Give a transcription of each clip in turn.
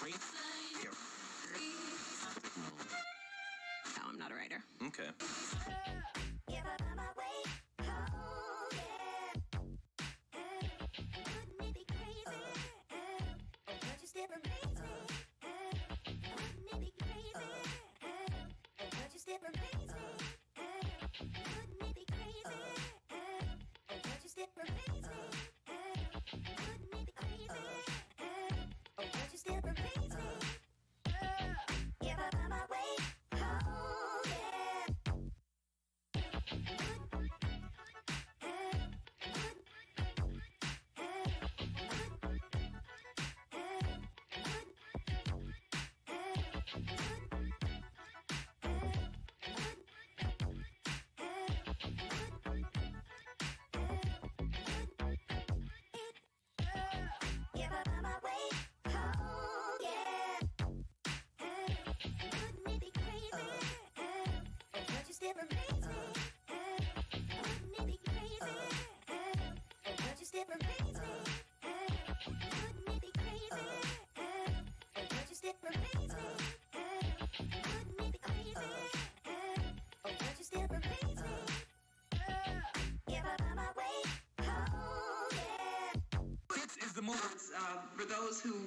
Here. No, I'm not a writer. Okay. For those who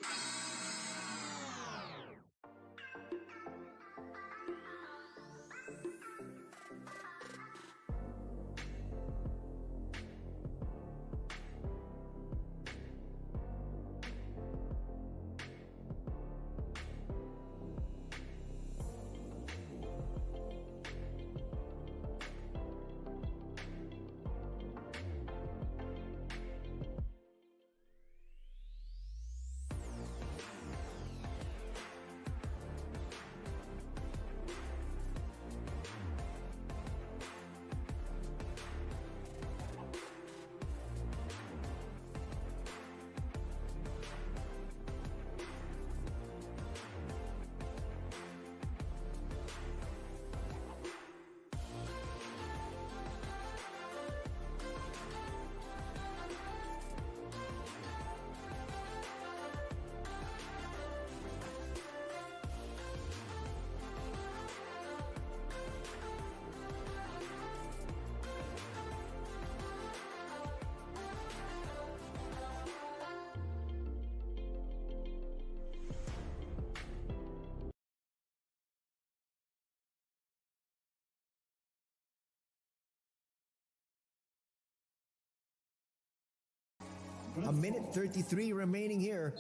A minute 33 remaining here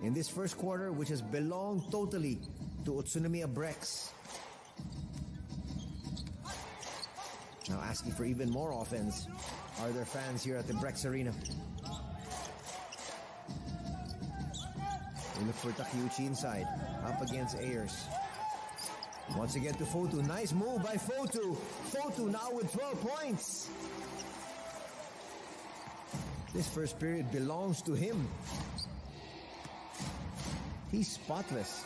in this first quarter, which has belonged totally to Utsunomiya Brex. Now asking for even more offense are their fans here at the Brex Arena. They look for Takeuchi inside, up against Ayers. Once again to Fotu. Nice move by Fotu. Fotu now with 12 points. This first period belongs to him. He's spotless.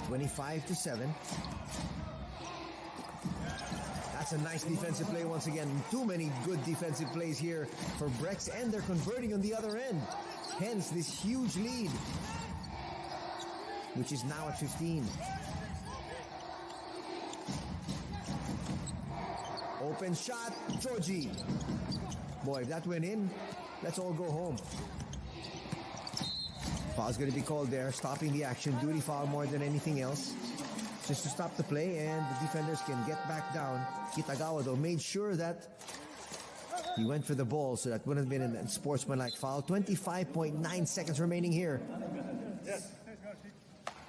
(25-7). That's a nice defensive play once again. Too many good defensive plays here for Brex, and they're converting on the other end. Hence this huge lead, which is now at 15. Open shot, Joji. Boy, if that went in, let's all go home. Foul's going to be called there, stopping the action. Duty foul more than anything else. Just to stop the play, and the defenders can get back down. Kitagawa, though, made sure that he went for the ball, so that wouldn't have been a sportsmanlike foul. 25.9 seconds remaining here.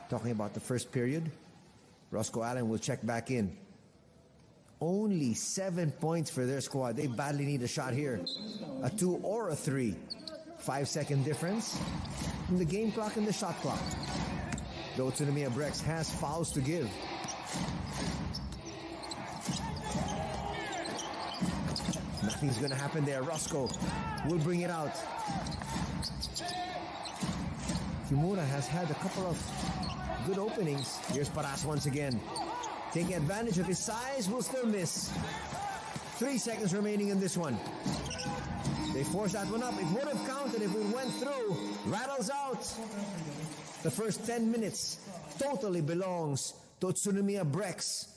Talking about the first period, Roscoe Allen will check back in. Only 7 points for their squad. They badly need a shot here. A 2 or a 3. 5-second difference in the game clock and the shot clock. The Utsunomiya Brex has fouls to give. Nothing's going to happen there. Roscoe will bring it out. Kimura has had a couple of good openings. Here's Paras once again. Taking advantage of his size, will still miss. 3 seconds remaining in this one. They force that one up. It would have counted if it went through. Rattles out. The first 10 minutes totally belongs to Utsunomiya Brex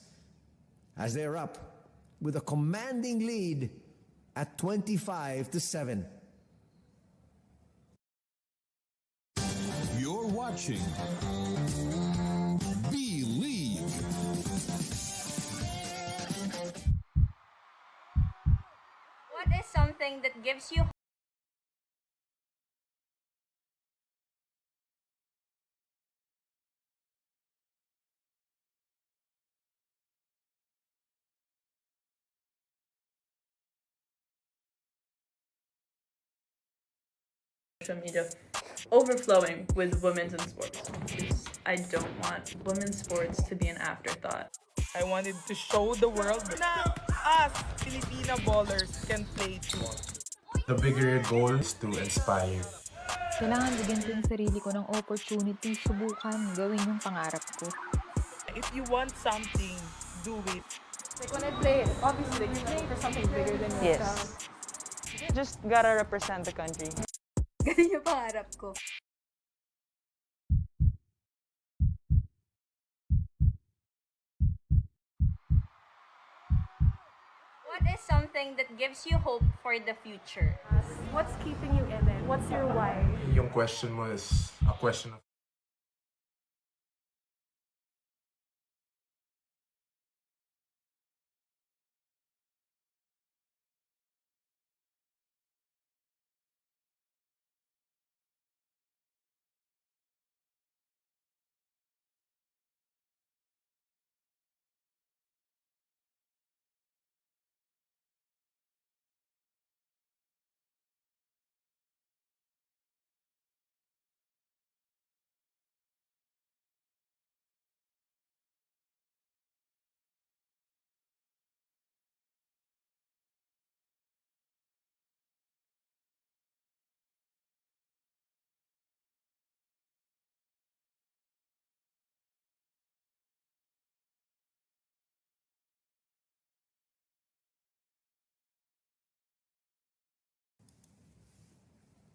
as they're up with a commanding lead at 25-7. You're watching B-League. What is something that gives you social media overflowing with women's in sports. I don't want women's sports to be an afterthought. I wanted to show the world that us Filipina ballers can play too. The bigger goal is to inspire. Kailangan bigyan ko yung sarili ko ng opportunity, subukan, gawin yung pangarap ko. If you want something, do it. Like when I play, obviously you play for something bigger than yourself. Yes. Just gotta represent the country. ganun yung pangarap ko? What is something that gives you hope for the future? What's keeping you in it? What's your why? Yung question mo is a question of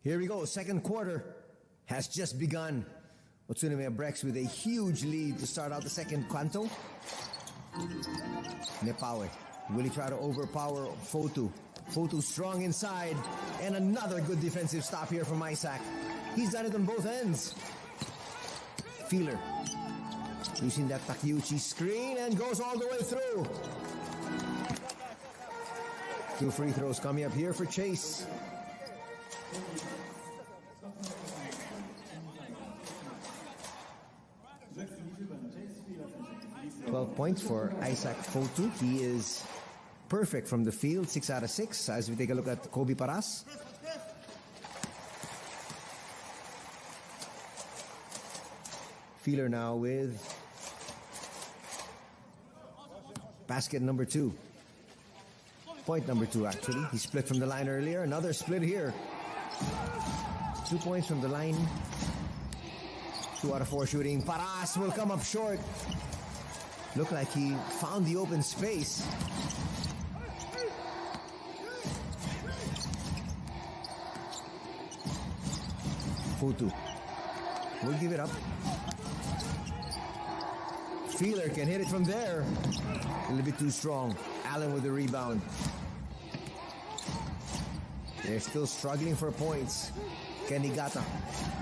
Here we go. Second quarter has just begun. Utsunomiya Brex with a huge lead to start out the second canto. Nepawe. Will he try to overpower Fotu? Fotu strong inside. And another good defensive stop here from Isaac. He's done it on both ends. Feeler. Using that Takeuchi screen and goes all the way through. 2 free throws coming up here for Chase. 12 points for Isaac Fotu. He is perfect from the field, 6 out of 6. As we take a look at Kobe Paras. Feeler now with basket number 2. Point number 2, actually. He split from the line earlier. Another split here. 2 points from the line. 2 out of 4 shooting. Paras will come up short. Looked like he found the open space. Fotu will give it up. Feeler can hit it from there. A little bit too strong. Allen with the rebound. They're still struggling for points. Can Niigata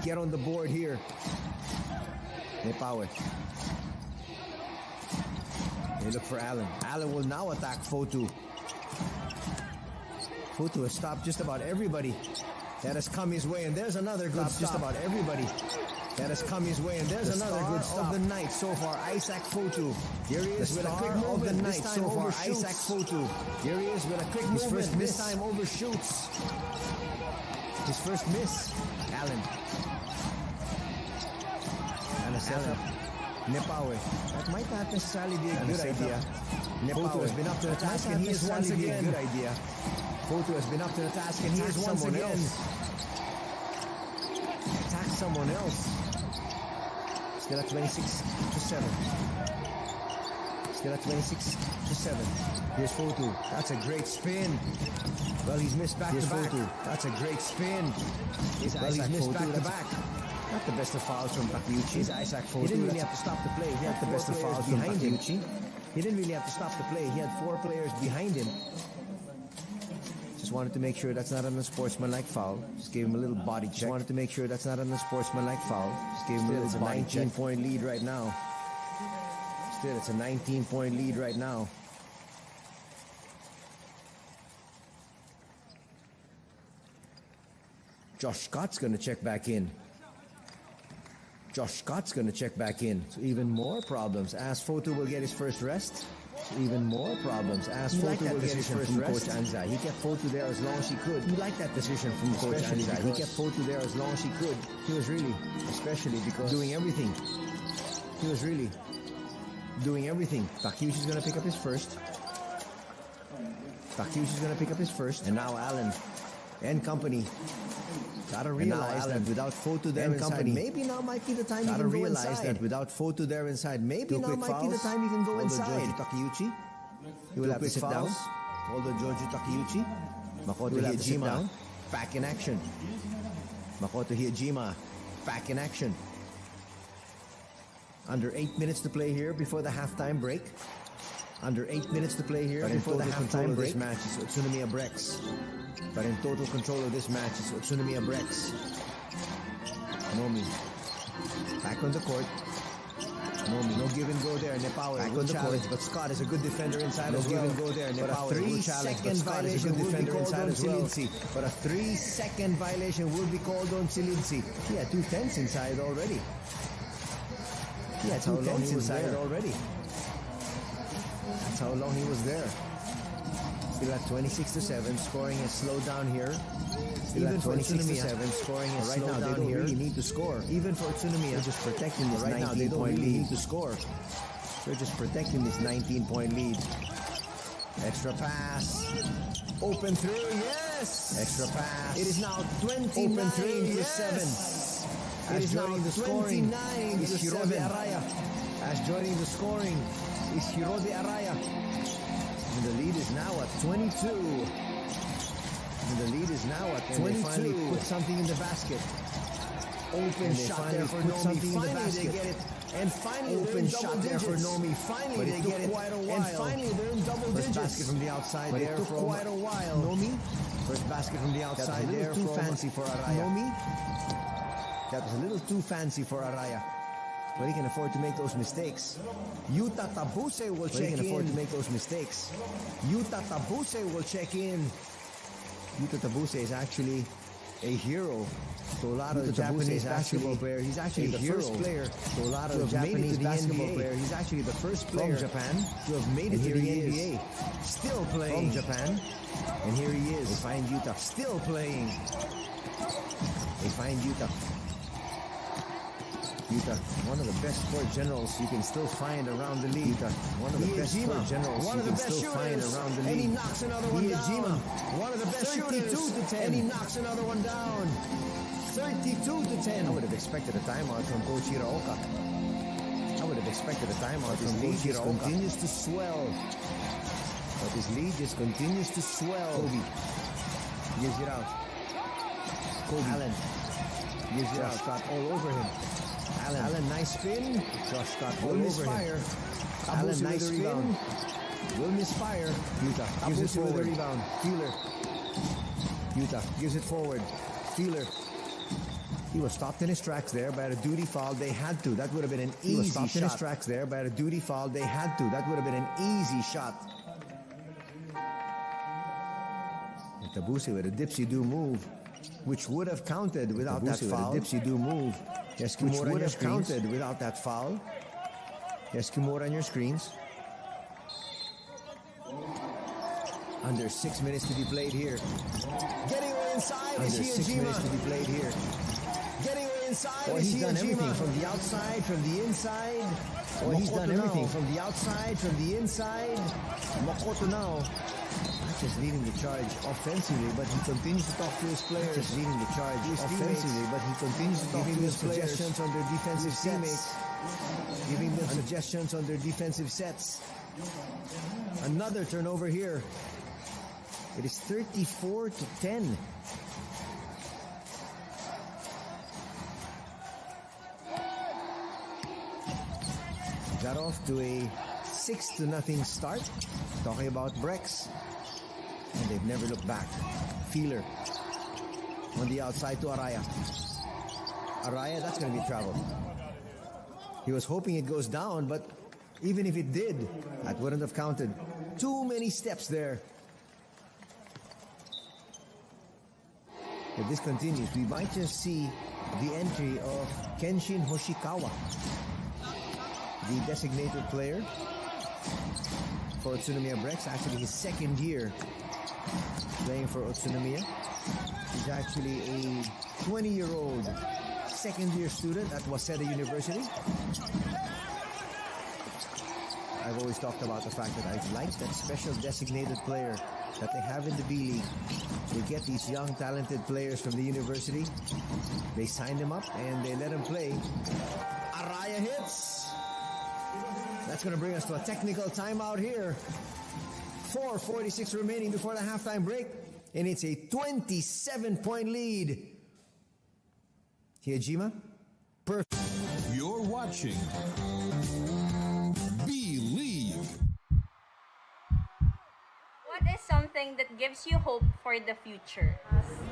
get on the board here? Nepawe. They look for Allen. Allen will now attack Fotu. Fotu has stopped just about everybody that has come his way, and there's another good stop. Just about everybody that has come his way, and there's another good stop of the night so far. Isaac Fotu. Here he is with a quick move of the night so far. Isaac Fotu. Here he is with a quick move. His first miss. This time overshoots. His first miss. Allen. Allen. Nepawe. That might not necessarily be a good idea. Fotu has been up to the task, and he is once again. Good idea. Fotu has been up to the task, and he is once again. Attack someone else. Still at 26-7. Still at 26-7. Here's Fotu. That's a great spin. Well, he's missed back to back. That's a great spin. He's missed back to back. Not the best of fouls from Takeuchi. He didn't really have to stop the play. He had the best of fouls behind him. He didn't really have to stop the play. He had 4 players behind him. Just wanted to make sure that's not an unsportsmanlike foul. Just gave him a little body check. Just wanted to make sure that's not an unsportsmanlike foul. Just gave him a little body check. It's a 19-point lead right now. Still, it's a 19-point lead right now. Josh Scott's going to check back in. So even more problems. As Fotu will get his first rest. So even more problems. As Fotu will get his first rest. Coach Anza. He kept Fotu there as long as he could. He liked that decision from Coach Anza. He kept Fotu there as long as he could. He was really, especially because doing everything. He was really doing everything. Takeuchi's going to pick up his first. And now Allen and company. Gotta realize that without Fotu there inside, maybe now might be the time you can go inside. Maybe now might be the time you can go inside. Takeuchi. He will have to sit down. Although Giorgio Takeuchi. Makoto Hijima. Back in action. Back in action. Under 8 minutes to play here before the halftime break. Before the halftime break. This match is Utsunomiya Brex. But in total control of this match is Utsunomiya Brex. Nomi. Back on the court. Nomi. No give and go there. Nepawe. Back on the court. But Scott is a good defender inside as well. No give and go there. Nepawe. But a 3-second violation will be called on Silidsi. But a 3-second violation will be called on Silidsi. He had 2 tenths inside already. That's how long he was there. Still at 26-7, scoring has slowed down here. Even for Utsunomiya, scoring has slowed down here. Really need to score. Even for Utsunomiya, they're just protecting this 19-point lead. Need to score. They're just protecting this 19-point lead. Extra pass. Open through, yes! Extra pass. It is now 29-7. As joining the scoring is Hirode Araya. And the lead is now at 22. And they finally put something in the basket. Open shot there for Nomi. Finally they get it. And finally open shot there for Nomi. Finally they get it. And finally they're in double digits. First basket from the outside there. It took quite a while. Nomi. First basket from the outside there. Too fancy for Araya. Nomi. That was a little too fancy for Araya. But he can afford to make those mistakes. Yuta Tabuse will check in. Yuta Tabuse is actually a hero to a lot of Japanese basketball players. He's actually the first player to a lot of Japanese basketball players. He's actually the first player from Japan to have made it to the NBA. Still playing from Japan. And here he is. They find Yuta still playing. Yuta, one of the best sport generals you can still find around the league. One of the best sport generals you can still find around the league. And he knocks another one down. One of the best shooters. 32-10. And he knocks another one down. 32-10. I would have expected a timeout from Coach Hiraoka. His lead just continues to swell. Kobe gives it out. Allen gives it out. Shot all over him. Allen, nice spin. Josh Scott all over him. Allen, nice spin. Will misfire. Yuta gives it forward. Rebound. Feeler. Yuta gives it forward. Feeler. He was stopped in his tracks there by a duty foul. They had to. That would have been an easy shot. Tabuse with a dipsy-do move, which would have counted without that foul. Yes, Kimura would have counted without that foul. Yes, Kimura on your screens. Under 6 minutes to be played here. Getting away inside is Hijima. 6 minutes to be played here. Getting away inside is he's done everything from the outside, from the inside. He's done everything from the outside, from the inside. Makoto now. Not just leading the charge offensively, but he continues to talk to his players. Not just leading the charge offensively, but he continues to talk to his suggestions on their defensive sets. Giving them suggestions on their defensive sets. Another turnover here. It is 34-10. Got off to a 6-0 start. Talking about Brex. And they've never looked back. Feeler on the outside to Araya. Araya, that's going to be trouble. He was hoping it goes down, but even if it did, that wouldn't have counted. Too many steps there. If this continues, we might just see the entry of Kenshin Hoshikawa, the designated player for Utsunomiya Brex. Actually, his second year playing for Utsunomiya. He's actually a 20-year-old second-year student at Waseda University. I've always talked about the fact that I like that special designated player that they have in the B League. They get these young, talented players from the university. They sign them up and they let them play. Araya hits. That's going to bring us to a technical timeout here. 4:46 remaining before the halftime break. And it's a 27-point lead. Hijima, perfect. You're watching Believe. What is something that gives you hope for the future?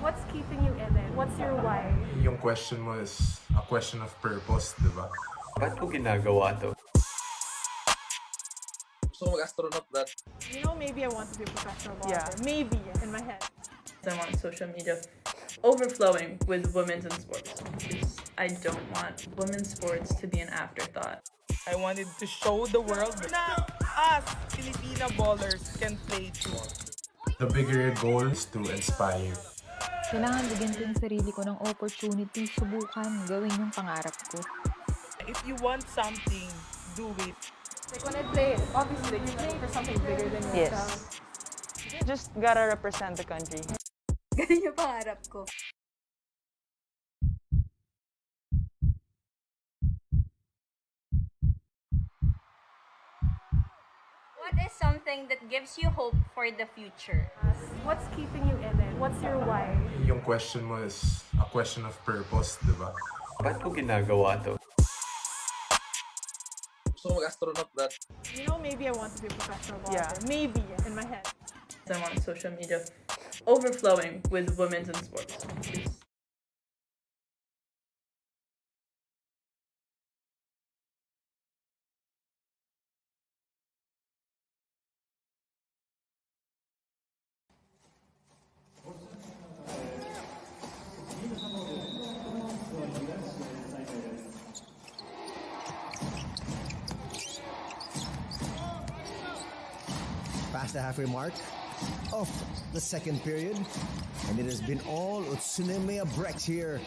What's keeping you in it? What's your why? Yung question mo is a question of purpose, di ba? Ba't ko ginagawa to? So mag-astronaut that. You know, maybe I want to be a professional golfer. Yeah. Maybe in my head. I want social media overflowing with women's in sports. I don't want women's sports to be an afterthought. I wanted to show the world na us Filipina ballers can play too. The bigger goal is to inspire. Kailangan bigyan ko yung sarili ko ng opportunity, subukan, gawin yung pangarap ko. If you want something, do it. Like when I play, obviously you're playing for something bigger than yourself. Yes. Just gotta represent the country. Ganun yung pangarap ko. What is something that gives you hope for the future? What's keeping you in it? What's your why? Yung question mo is a question of purpose, di ba? Ba't ko ginagawa to? So mag-astronaut that. You know, maybe I want to be a professional golfer. Yeah. Maybe in my head. I want social media overflowing with women's in sports. Past the halfway mark of the second period, and it has been all Utsunomiya Brex here.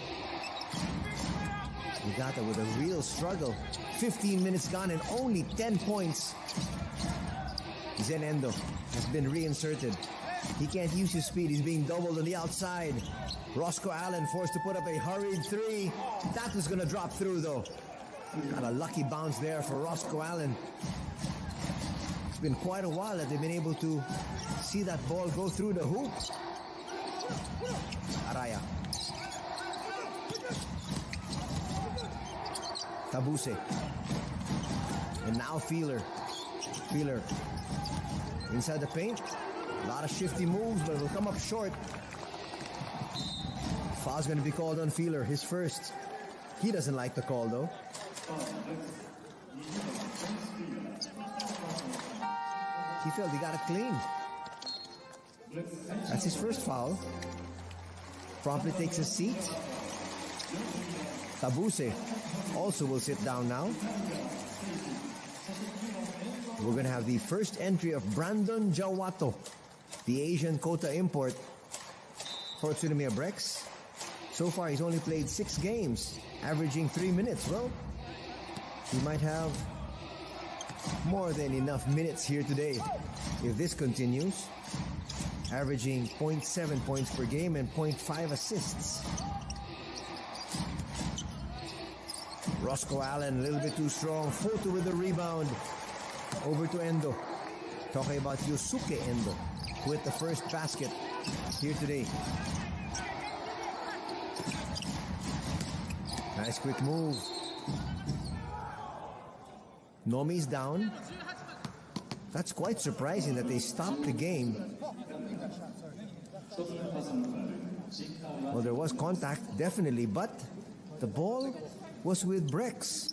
Niigata with a real struggle. 15 minutes gone and only 10 points. Zen Endo has been reinserted. He can't use his speed. He's being doubled on the outside. Roscoe Allen forced to put up a hurried three. That was going to drop through though. Got a lucky bounce there for Roscoe Allen. It's been quite a while that they've been able to see that ball go through the hoop. Araya. Tabuse. And now Feeler. Feeler. Inside the paint. A lot of shifty moves, but it will come up short. Foul's going to be called on Feeler. His first. He doesn't like the call though. He felt he got it clean. That's his first foul. Promptly takes a seat. Tabuse also will sit down now. We're going to have the first entry of Brandon Jawato, the Asian quota import for Utsunomiya Brex. So far, he's only played 6 games, averaging 3 minutes. Well, he might have more than enough minutes here today if this continues, averaging 0.7 points per game and 0.5 assists. Roscoe Allen a little bit too strong. Foto with the rebound. Over to Endo. Talking about Yusuke Endo with the first basket here today. Nice quick move. Nomi's down. That's quite surprising that they stopped the game. Well, there was contact, definitely, but the ball was with Brex.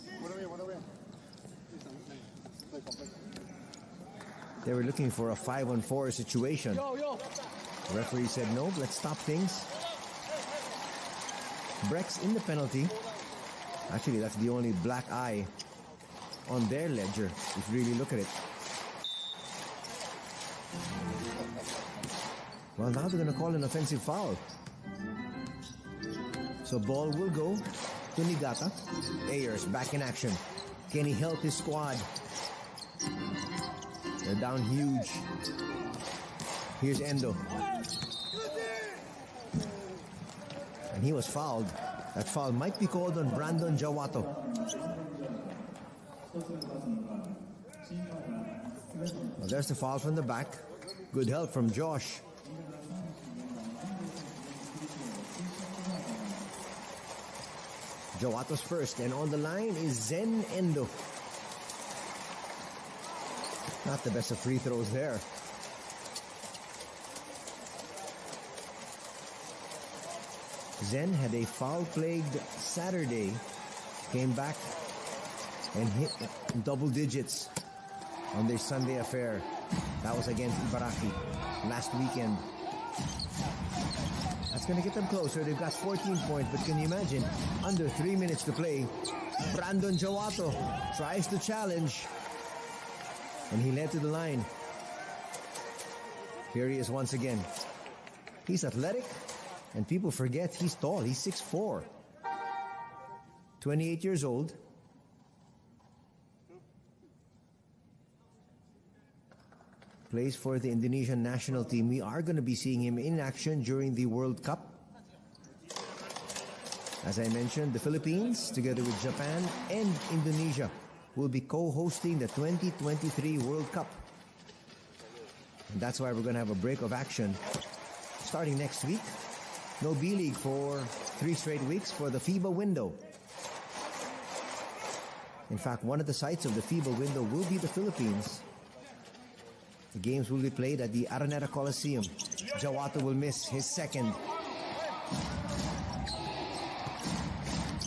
They were looking for a 5-on-4 situation. The referee said, no, let's stop things. Brex in the penalty. Actually, that's the only black eye on their ledger, if you really look at it. Well, now they're going to call an offensive foul. So ball will go to Niigata. Ayers back in action. Can he help his squad? They're down huge. Here's Endo. And he was fouled. That foul might be called on Brandon Jawato. Well, there's the foul from the back. Good help from Josh. Jawato's first, and on the line is Zen Endo. Not the best of free throws there. Zen had a foul-plagued Saturday. Came back and hit double digits on their Sunday affair. That was against Ibaraki last weekend. That's going to get them closer. They've got 14 points, but can you imagine? Under 3 minutes to play. Brandon Jawato tries to challenge. And he led to the line. Here he is once again. He's athletic, and people forget he's tall. He's 6'4". 28 years old. Plays for the Indonesian national team. We are going to be seeing him in action during the World Cup. As I mentioned, the Philippines, together with Japan and Indonesia, will be co-hosting the 2023 World Cup. And that's why we're going to have a break of action starting next week. No B-League for 3 straight weeks for the FIBA window. In fact, one of the sites of the FIBA window will be the Philippines. The games will be played at the Araneta Coliseum. Jawato will miss his second.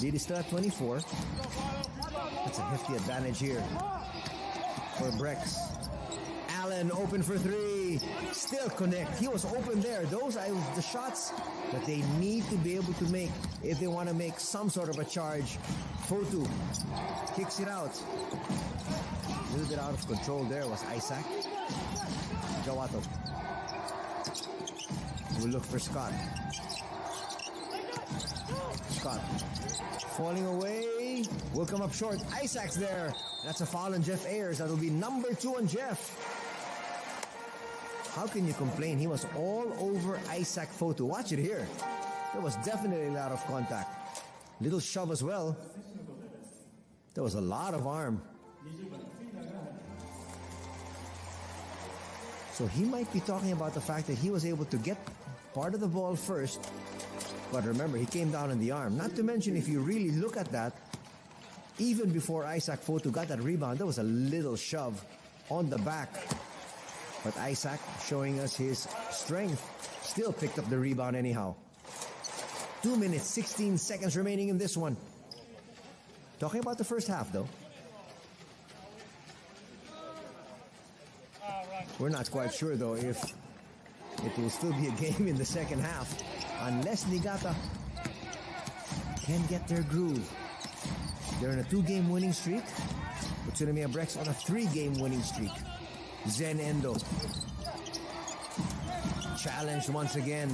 Lead is still at 24. That's a hefty advantage here for Brex. Allen open for 3. Still connect. He was open there. Those are the shots that they need to be able to make if they want to make some sort of a charge. Fotu kicks it out. A little bit out of control there was Isaac. Jawato will look for Scott. Scott falling away. Will come up short. Isaac's there. That's a foul on Jeff Ayers. That will be number 2 on Jeff. How can you complain? He was all over Isaac Fotu. Watch it here. There was definitely a lot of contact. Little shove as well. There was a lot of arm. So he might be talking about the fact that he was able to get part of the ball first. But remember, he came down on the arm. Not to mention, if you really look at that, even before Isaac Fotu got that rebound, there was a little shove on the back. But Isaac, showing us his strength, still picked up the rebound anyhow. 2 minutes, 16 seconds remaining in this one. Talking about the first half, though. We're not quite sure, though, if it will still be a game in the second half, unless Niigata can get their groove. They're on a 2-game winning streak. Utsunomiya Brex on a 3-game winning streak. Zen Endo challenged once again.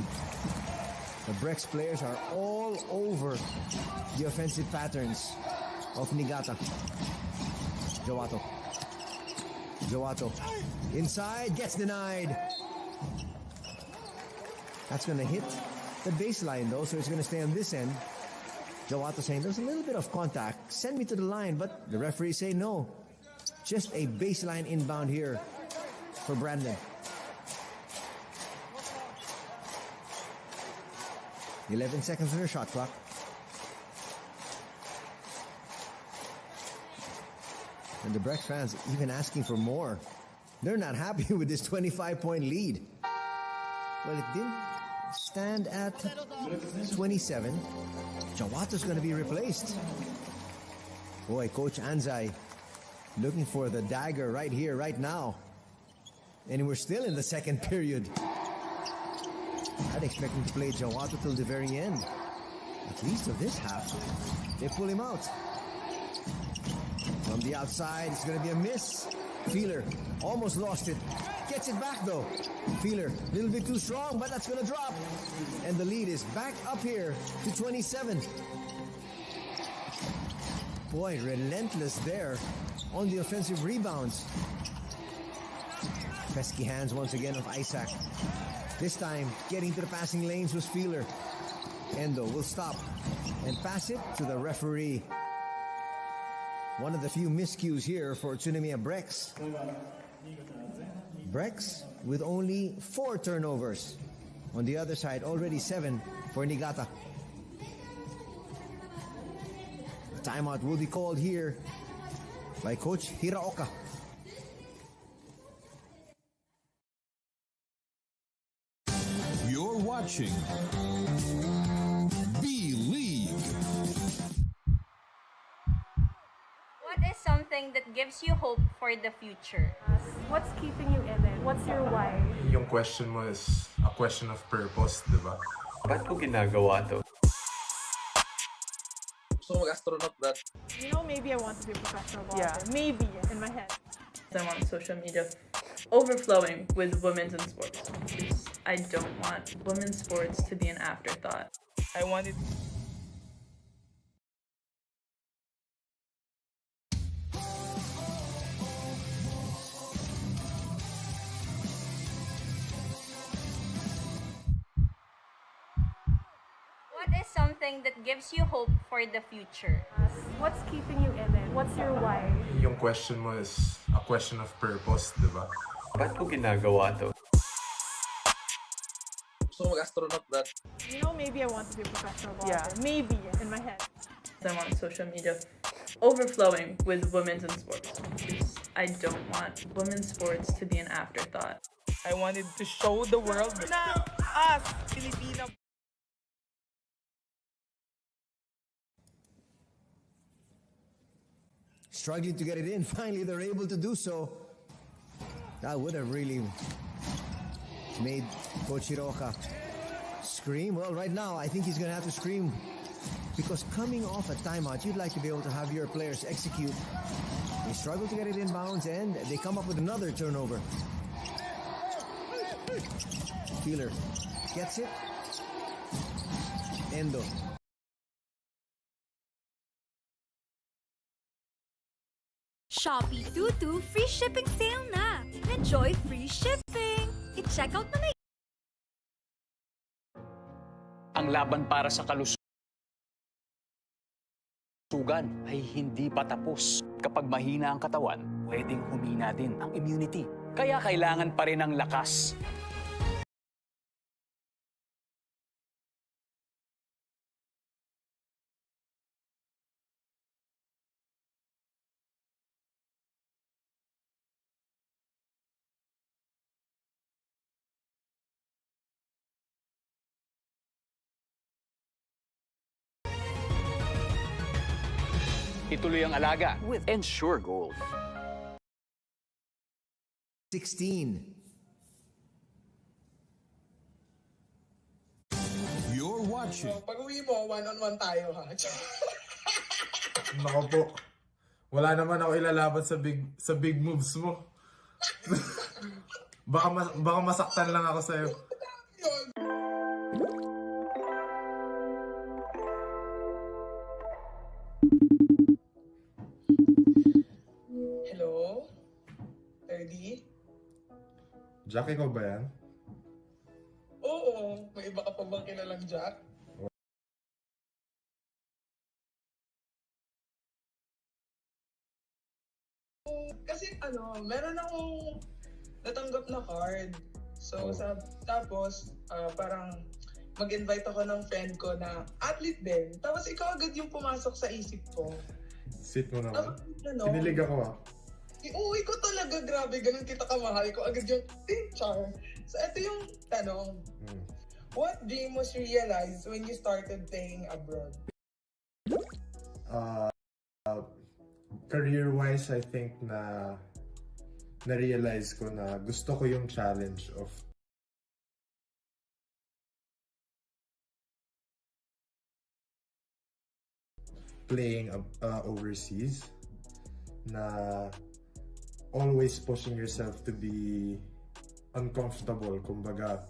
The Brex players are all over the offensive patterns of Niigata. Jawato. Jawato. Inside, gets denied. That's going to hit the baseline, though, so it's going to stay on this end. Jawato saying, there's a little bit of contact. Send me to the line, but the referee say no. Just a baseline inbound here for Brandon. 11 seconds on the shot clock. And the Brex fans even asking for more. They're not happy with this 25-point lead. Well, it didn't stand at 27. Jawato's going to be replaced. Boy, Coach Anzai looking for the dagger right here, right now. And we're still in the second period. I'd expect him to play Jawato till the very end. At least of this half. They pull him out. From the outside, it's going to be a miss. Feeler almost lost it. Gets it back though. Feeler, a little bit too strong, but that's going to drop. And the lead is back up here to 27. Boy, relentless there on the offensive rebounds. Pesky hands once again of Isaac. This time, getting to the passing lanes was Feeler. Endo will stop and pass it to the referee. One of the few miscues here for Utsunomiya Brex. Brex with only 4 turnovers. On the other side, already 7 for Niigata. The timeout will be called here by Coach Hiraoka. You're watching Believe. What is something that gives you hope for the future? What's keeping you in it? What's your why? Yung question mo is a question of purpose, di ba? Ba't ko ginagawa to? Gusto ko mag-astronaut, Brad. You know, maybe I want to be a professional golfer. Yeah. Maybe, in my head. I want social media overflowing with women's in sports. Because I don't want women's sports to be an afterthought. I wanted What is something that gives you hope for the future? What's keeping you in it? What's your why? Yung question mo is a question of purpose, di ba? Ba't ko ginagawa to? Gusto ko mag-astronaut, Brad. You know, maybe I want to be a professional golfer. Yeah. Maybe, in my head. I want social media overflowing with women's in sports. Because I don't want women's sports to be an afterthought. I wanted to show the world na us, Filipino. Struggling to get it in. Finally, they're able to do so. That would have really made Coach Hiroka scream. Well, right now, I think he's going to have to scream. Because coming off a timeout, you'd like to be able to have your players execute. They struggle to get it in bounds, and they come up with another turnover. Feeler gets it. Endo. Shopee Tutu free shipping sale na! Enjoy free shipping! I-check out mo na. Ang laban para sa kalusugan ay hindi pa tapos. Kapag mahina ang katawan, pwedeng humina din ang immunity. Kaya kailangan pa rin ng lakas. Ituloy ang alaga with Ensure Gold. 16. You're watching. Pag-uwi mo, one-on-one tayo ha. Nako po. Wala naman ako ilalaban sa big moves mo. baka masaktan lang ako sa'yo. Hello? Ready? Jackie ko ba yan? Oo. May iba ka pa bang kilalang Jack? kasi meron akong natanggap na card. So, tapos, parang mag-invite ako ng friend ko na athlete din. Tapos ikaw agad yung pumasok sa isip ko. Sweet mo naman. Tapos, Kinilig ako Oo, ikaw talaga, grabe, ganun kita kamahal ko. Agad yung char. So, ito yung tanong. What dream was realized when you started playing abroad? Career-wise, I think na-realize ko na gusto ko yung challenge of playing overseas, na always pushing yourself to be uncomfortable. Kumbaga,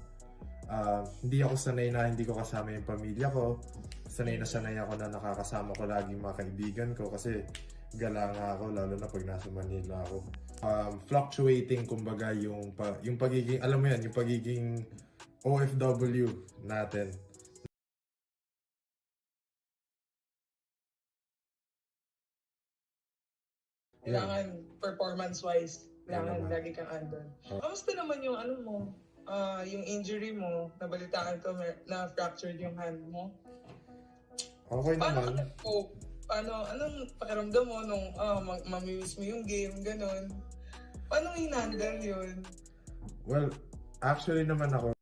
hindi ako sanay na hindi ko kasama yung pamilya ko. Sanay ako na nakakasama ko lagi mga kaibigan ko kasi galanga ako, lalo na pag nasa Manila ako. Fluctuating, kumbaga, yung pagiging, alam mo yan, yung pagiging OFW natin. Kailangan performance-wise, kailangan lagi kang andun. Kamusta naman yung yung injury mo? Nabalitaan ko na fractured yung hand mo. Okay naman. Anong pakiramdam mo nung mamimiss mo yung game, ganun? Paano hinandle yun? Well, actually naman ako,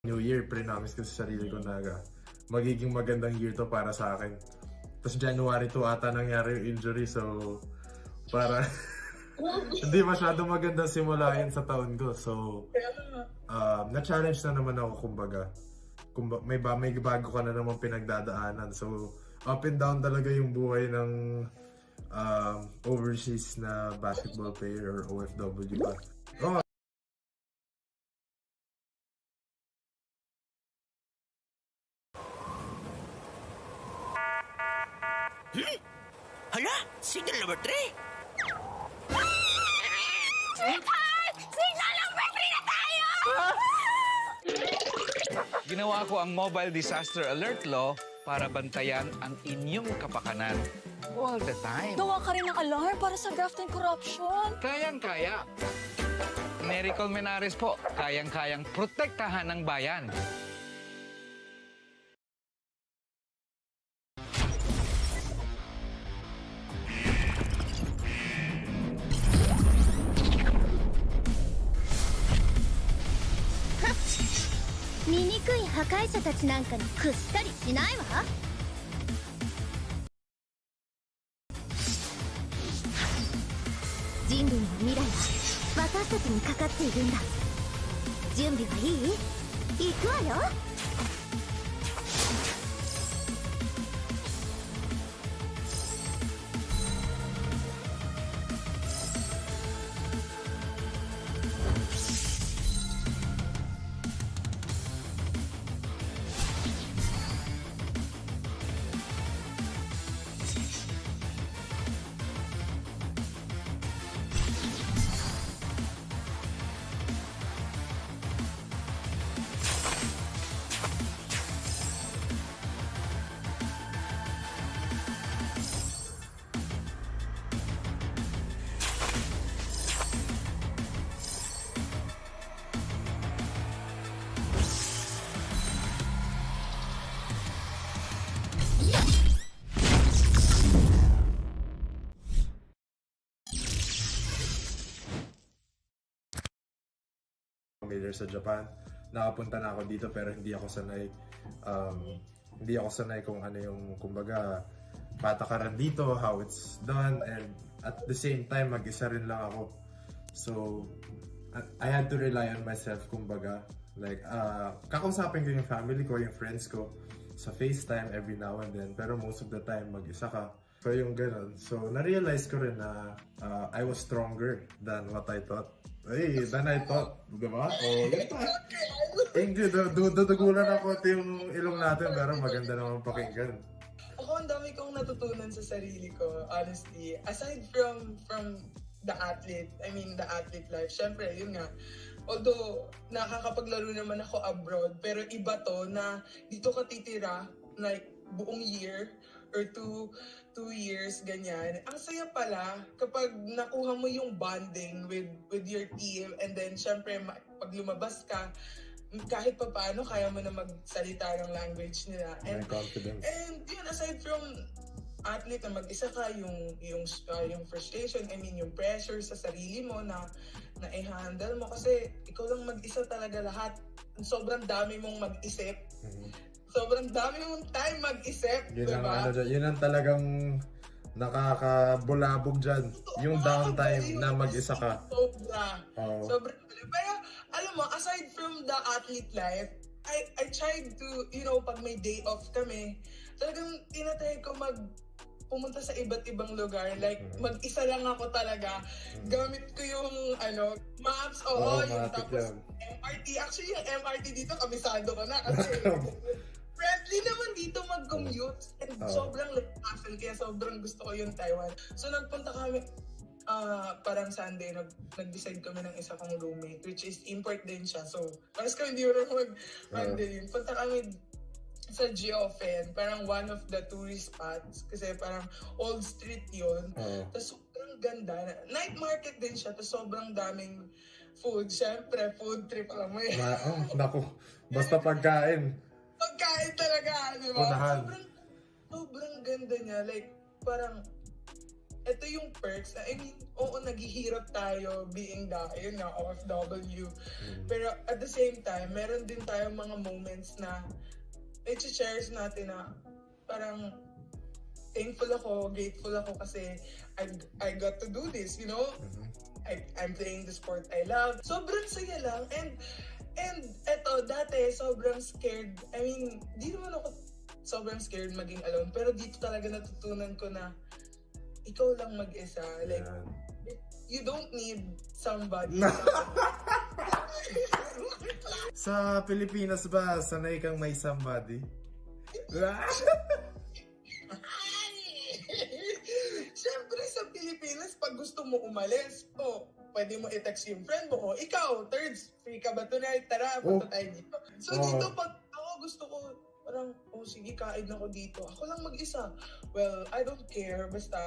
New Year, pre-promise ko sa sarili ko na magiging magandang year to para sa akin. Tapos January 2 ata nangyari yung injury, so para hindi masyado magandang simula yun sa taon ko. So, na-challenge na naman ako, kumbaga. May bago ka na naman pinagdadaanan. So, up and down talaga yung buhay ng overseas na basketball player or OFW. Hala! Signal number 3! Sweetheart! Signal number 3 na tayo! Ginawa ko ang Mobile Disaster Alert Law para bantayan ang inyong kapakanan all the time. Gawa ka rin ng alarm para sa graft and corruption. Kayang-kaya. Nery Colmenares po, kayang-kayang protektahan ng bayan.醜い破壊者たちなんかに屈したりしないわ。人類の未来は私たちにかかっているんだ。準備はいい？行くわよ。Familiar sa Japan. Nakapunta na ako dito pero hindi ako sanay kung ano yung, kumbaga, patakaran dito, how it's done, and at the same time mag-isa rin lang ako. So I had to rely on myself, kumbaga, like kakausapin ko yung family ko, yung friends ko sa FaceTime every now and then, pero most of the time mag-isa ka. So yung ganun. So na-realize ko rin na I was stronger than what I thought. Than I thought, diba? Dudugulan ako yung ilong natin, pero maganda naman pakinggan. Ako, ang dami kong natutunan sa sarili ko, honestly. Aside from the athlete life, syempre, yun nga. Although, nakakapaglaro naman ako abroad, pero iba to na dito ka titira, like, buong year or two years, ganyan. Ang saya pala kapag nakuha mo yung bonding with your team, and then syempre pag lumabas ka, kahit pa paano kaya mo na magsalita ng language nila. And, confidence. And yun, aside from athlete na mag-isa ka, yung frustration, I mean yung pressure sa sarili mo na i-handle mo kasi ikaw lang mag-isa talaga lahat. Sobrang dami mong mag-isip. Sobrang dami mong time mag-isip, Yun diba? yun ang talagang nakakabulabog dyan. Yung downtime na mag-isa ka. Sobrang. Pero alam mo, aside from the athlete life, I tried to, pag may day off kami, talagang tinatry ko pumunta sa iba't ibang lugar. Like, mag-isa lang ako talaga. Gamit ko yung, maps. Yung tapos MRT. Actually, yung MRT dito, kabisado ko na. Kasi friendly naman dito mag-commute. And sobrang hassle. Kaya sobrang gusto ko yung Taiwan. So, nagpunta kami, parang Sunday, nag-decide kami ng isa kong roommate, which is import din siya. So, paras kami hindi mo na mag-handle. Punta kami sa Geofen, parang one of the tourist spots kasi parang old street yun. Tapos sobrang ganda. Night market din siya, tapos sobrang daming food. Siyempre, food trip alam mo yun. Naku, basta pagkain. Pagkain talaga, di ba? Sobrang ganda niya. Like, parang, ito yung perks. I mean, oo, naghihirap tayo being OFW. Pero at the same time, meron din tayong mga moments na i-cherish natin na parang thankful ako, grateful ako kasi I got to do this, I'm playing the sport I love. Sobrang saya lang. And eto, dati sobrang scared. I mean, di naman ako sobrang scared maging alone. Pero dito talaga natutunan ko na ikaw lang mag-isa. Like, you don't need somebody. Sa Pilipinas ba, sanay kang may somebody? Siyempre sa Pilipinas, pag gusto mo umalis, pwede mo i-text yung friend mo, ikaw, thirds, free ka ba tonight? Tara, punta tayo dito. So dito, pag ako gusto ko, parang, sige, kain ako dito. Ako lang mag-isa. Well, I don't care. Basta,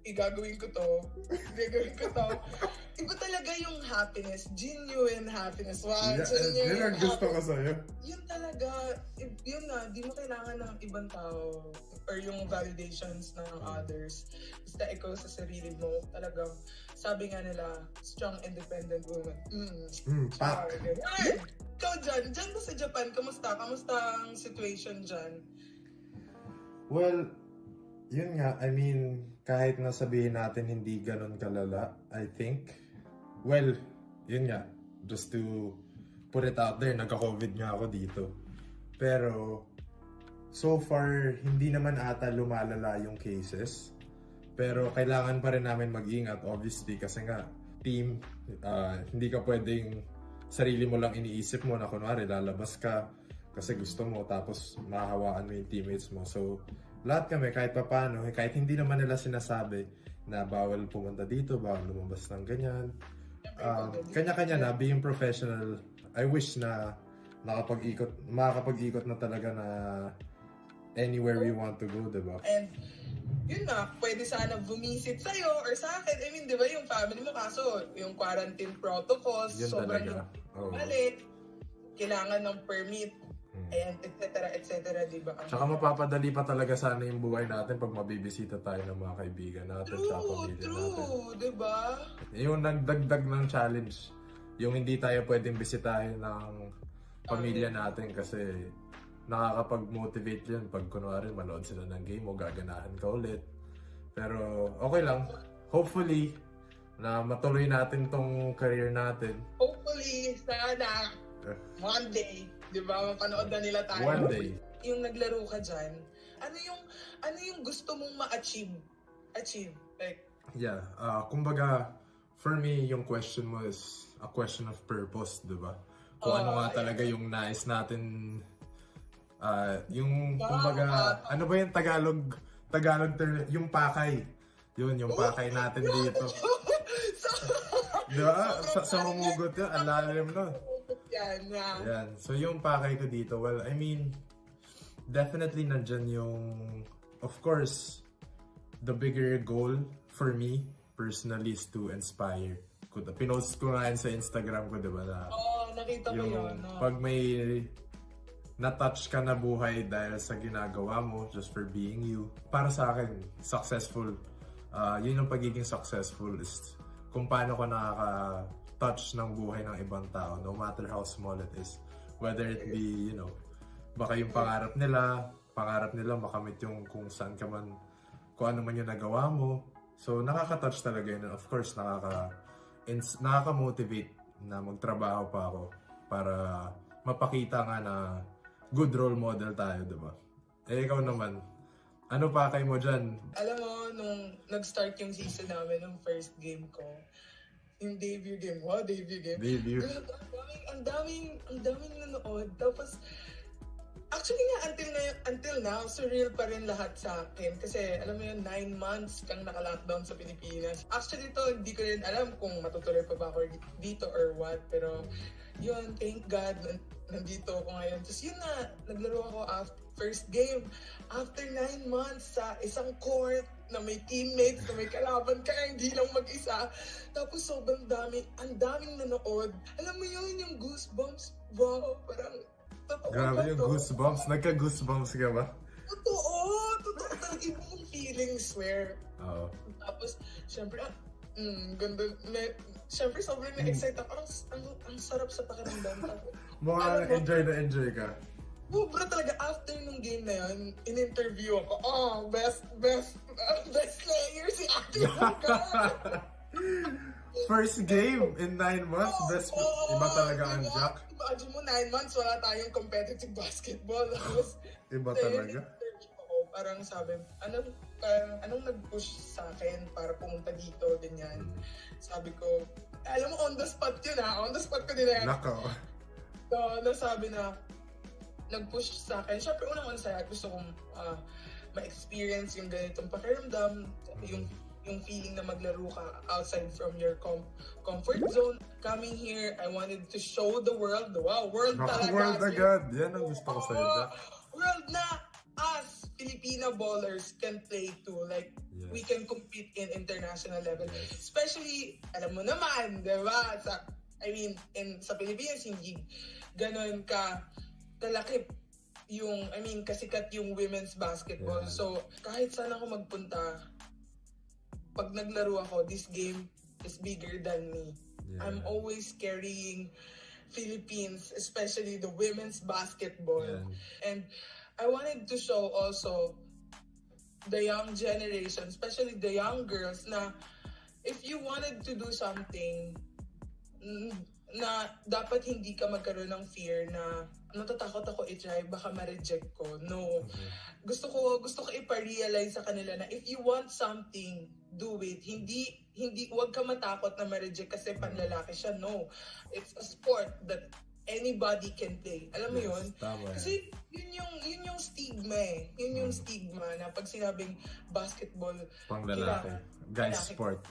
gagawin ko to. Iba talaga yung happiness. Genuine happiness. Wow, genuine yun ang gusto ko sa'yo. Yun talaga. Yun na, di mo kailangan ng ibang tao or yung validations ng others. Basta ikaw sa sarili mo. Talagang, sabi nga nila, strong, independent woman. Pak. Ikaw dyan ba sa Japan, kamusta? Kamusta ang situation dyan? Well, yun nga, I mean, kahit na sabihin natin hindi ganun kalala, I think, well, yun nga, just to put it out there, nagka-COVID nga ako dito. Pero, so far, hindi naman ata lumalala yung cases. Pero kailangan pa rin namin mag-ingat, obviously, kasi nga, team, hindi ka pwedeng sarili mo lang iniisip mo na kunwari lalabas ka kasi gusto mo tapos mahahawaan mo yung teammates mo. So, lahat kami kahit paano, kahit hindi naman nila sinasabi na bawal pumunta dito, bawal lumabas ng ganyan. Kanya-kanya na, being professional, I wish na makakapag-ikot na talaga na anywhere we want to go, diba? And yun na, pwede sana bumisit sa'yo or sa akin. I mean, di ba yung family mo, kaso yung quarantine protocols, yun sobrang balik, kailangan ng permit, and etc. di ba? Tsaka mapapadali pa talaga sana yung buhay natin pag mabibisita tayo ng mga kaibigan natin sa pamilya natin. True, di ba? Yung nagdagdag ng challenge, yung hindi tayo pwedeng bisitahin ng pamilya natin kasi nakakapag-motivate yun pag kunwari manood sila ng game o gaganahan ka ulit. Pero okay lang. Hopefully, na matuloy natin tong career natin. Hopefully, sana, one day, di ba, mapanood na nila tayo. One day. Yung naglaro ka dyan, ano yung gusto mong ma-achieve? Like, yeah, kumbaga, for me, yung question mo is a question of purpose, di ba? Kung ano nga talaga yung nais natin. Yung kumbaga, ano ba yung Tagalog term, yung pakay. Yun, yung pakay natin dito. Diba? Sa humugot yun, ang lalim nun. Yan. So yung pakay ko dito, well, I mean, definitely nandyan yung, of course, the bigger goal for me personally is to inspire. Pinost ko nga yun sa Instagram ko, diba? Na nakita ko yun. Pag may na-touch ka na buhay dahil sa ginagawa mo, just for being you. Para sa akin, successful. Yun yung pagiging successful is kung paano ko nakaka-touch ng buhay ng ibang tao, no matter how small it is. Whether it be, baka yung pangarap nila makamit yung kung saan ka man, kung ano man yung nagawa mo. So, nakaka-touch talaga yun. Of course, nakaka-motivate na magtrabaho pa ako para mapakita nga na good role model tayo, diba? Ikaw naman, ano pa kayo mo dyan? Alam mo, nung nag-start yung season namin, ng first game ko, yung debut game. Debut. Ang daming nanood. Tapos, actually nga, until now, surreal pa rin lahat sa akin. Kasi, alam mo yun, 9 months kang naka-lockdown sa Pilipinas. Actually, hindi ko rin alam kung matutuloy pa ba ako dito or what. Pero, yun, thank God, nandito ako ngayon. Tapos yun na, naglaro ako first game. After 9 months sa isang court na may teammates, na may kalaban ka, hindi lang mag-isa. Tapos sobrang ang daming nanood. Alam mo yun, yung goosebumps. Wow, parang grabe yung goosebumps. Nagka-goosebumps ka ba? Totoo talaga yung feeling, swear. Oo. Tapos, syempre, ganda. Syempre, sobrang na-excite ako. Ang sarap sa pakiramdam. Mukhang enjoy ka. Bro, talaga, after nung game na yun, in-interview ako. best player si Ate Luka. First game in 9 months, iba talaga ang Jack. Imagine mo, 9 months, wala tayong competitive basketball. Tapos, iba talaga. Parang sabi, anong nag-push sa akin para pumunta dito, ganyan. Sabi ko, alam mo, on the spot yun on the spot ko din yan. Nako. So, nasabi na, nag-push sa akin. Siyempre, unang-una sa'yo, gusto kong ma-experience yung ganitong pakiramdam, yung feeling na maglaro ka outside from your comfort zone. Coming here, I wanted to show the world. Wow, world talaga. World agad. Yan ang gusto ko sa'yo. World na us, Filipino ballers, can play too. Like, we can compete in international level. Especially, alam mo naman, di ba? Sa Pilipinas, hindi ganon kalaki kasikat yung women's basketball. So, kahit saan ako magpunta, pag naglaro ako, this game is bigger than me. I'm always carrying Philippines, especially the women's basketball. And I wanted to show also the young generation, especially the young girls, na if you wanted to do something, na dapat hindi ka magkaroon ng fear na natatakot ako i-try, baka ma-reject ko. No. Gusto ko ipa-realize sa kanila na if you want something, do it. Hindi wag ka matakot na ma-reject kasi panlalaki siya. No. It's a sport that anybody can play. Alam mo yun? Tama. Kasi yun yung stigma Yun yung stigma na pag sinabing basketball, pang lalaki. Guys sport.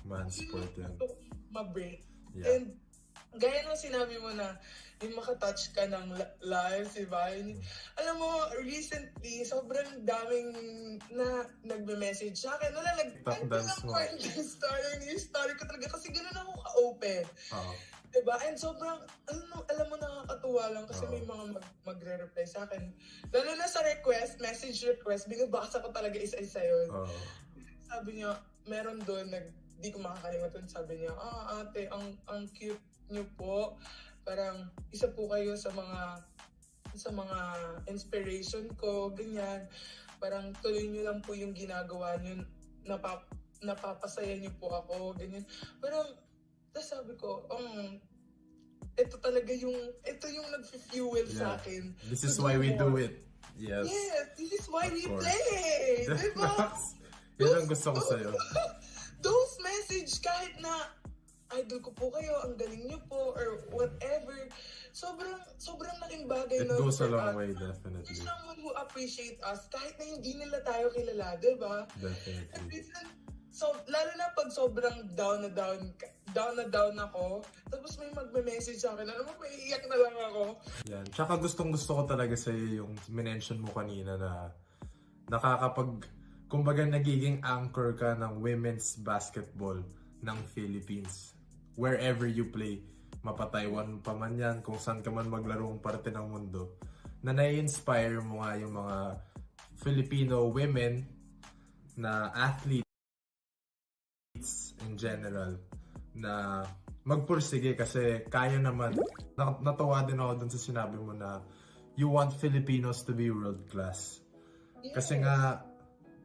Man sport yan. Ma-break. And gaya nung sinabi mo na yung makatouch ka ng lives, diba? Alam mo, recently, sobrang daming na nagme-message sa akin. Top-dance mo. Yung story ko talaga kasi ganun ako ka-open. Diba? And sobrang, alam mo, nakakatuwa lang kasi may mga magre-reply sa akin. Lalo na sa message request, binabasa ko talaga isa-isa yun. Sabi niya, meron doon, di ko makakalimutan, sabi niya, ate, ang cute niyo po. Parang isa po kayo sa mga inspiration ko, ganyan. Parang tuloy niyo lang po yung ginagawa niyo, napapasaya niyo po ako, ganyan. Parang, sabi ko, ito yung nag-fuel sa akin. This is why we do it. Yes. Yes, this is why we play. Diba? Yan ang gusto ko sa'yo. Those message, kahit na idol ko po kayo, ang galing niyo po, or whatever, sobrang laking bagay. It goes a long way, definitely. There's someone who appreciate us, kahit na hindi nila tayo kilala, diba? Definitely. So, lalo na pag sobrang down down ako. Tapos may magme-message sa akin, alam mo, may iiyak na lang ako. Yan. Tsaka gustong-gusto ko talaga sa'yo yung minention mo kanina na kumbaga nagiging anchor ka ng women's basketball ng Philippines. Wherever you play, mapa-Taiwan pa man yan, kung saan ka man maglarong parte ng mundo, na nai-inspire mo nga yung mga Filipino women na athletes in general na magpursige kasi kaya naman. Natuwa din ako dun sa sinabi mo na you want Filipinos to be world class. Kasi nga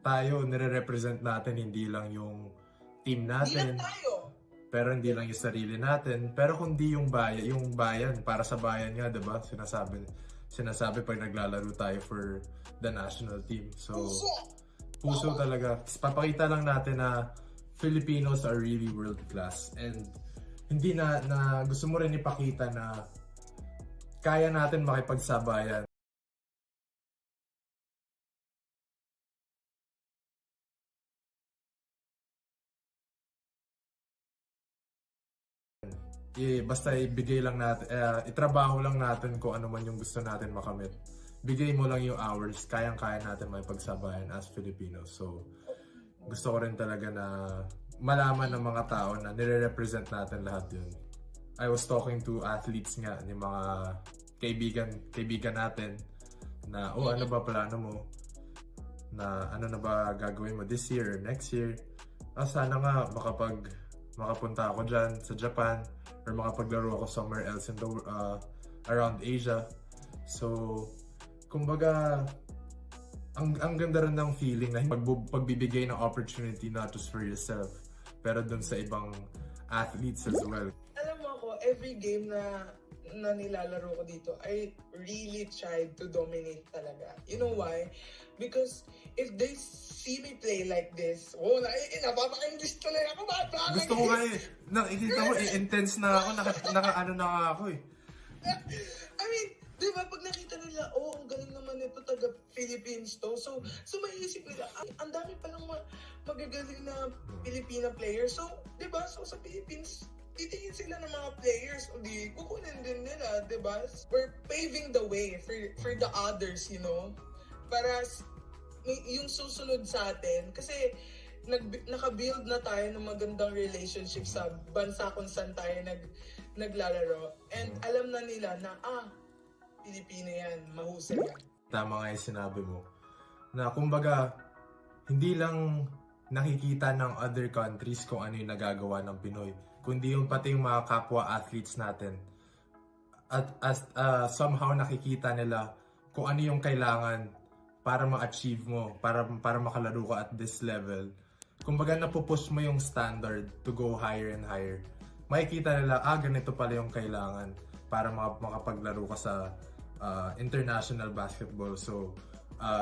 tayo nire-represent natin hindi lang yung team natin. Hindi lang tayo. Pero hindi lang yung sarili natin, pero kundi yung bayan para sa bayan nga, 'di ba? Sinasabi pag naglalaro tayo for the national team. So puso talaga. Papakita lang natin na Filipinos are really world class and hindi na gusto mo rin ipakita na kaya natin makipagsabayan. Basta ibigay lang natin, itrabaho lang natin kung ano man yung gusto natin makamit. Bigay mo lang yung hours, kayang-kaya natin makipagsabayan as Filipinos. So, gusto ko rin talaga na malaman ng mga tao na nire-represent natin lahat yun. I was talking to athletes nga, yung mga kaibigan natin na, ano ba plano mo? Na ano na ba gagawin mo this year, next year? Sana nga makapunta ako dyan sa Japan or makapaglaro ako somewhere else in the around Asia. So, kumbaga, ang ganda rin ng feeling na pagbibigay ng opportunity not just for yourself, pero dun sa ibang athletes as well. Alam mo ako, every game na nilalaro ko dito, I really tried to dominate talaga. You know why? Because if they see me play like this, napapaka-English tuloy ako, Gusto ko nga nakikita mo, intense na ako, naka-ano na ako eh. I mean, di ba, pag nakita nila, ang galing naman ito, taga-Philippines to. So maiisip nila, ang dami palang magagaling na Filipina players. So, di ba, so sa Philippines, titingin sila ng mga players, di kukunin din nila, di ba? We're paving the way for the others, you know? Para yung susunod sa atin, kasi naka-build na tayo ng magandang relationship sa bansa kung saan tayo naglalaro. And alam na nila na, Pilipino yan, mahusay yan. Tama nga yung sinabi mo. Na kumbaga, hindi lang nakikita ng other countries kung ano yung nagagawa ng Pinoy, kundi yung pati yung mga kapwa athletes natin. At somehow nakikita nila kung ano yung kailangan para ma-achieve mo, para makalaro ka at this level. Kumbaga napupush mo yung standard to go higher and higher. Makikita nila, ganito pala yung kailangan para makapaglaro ka sa international basketball. So,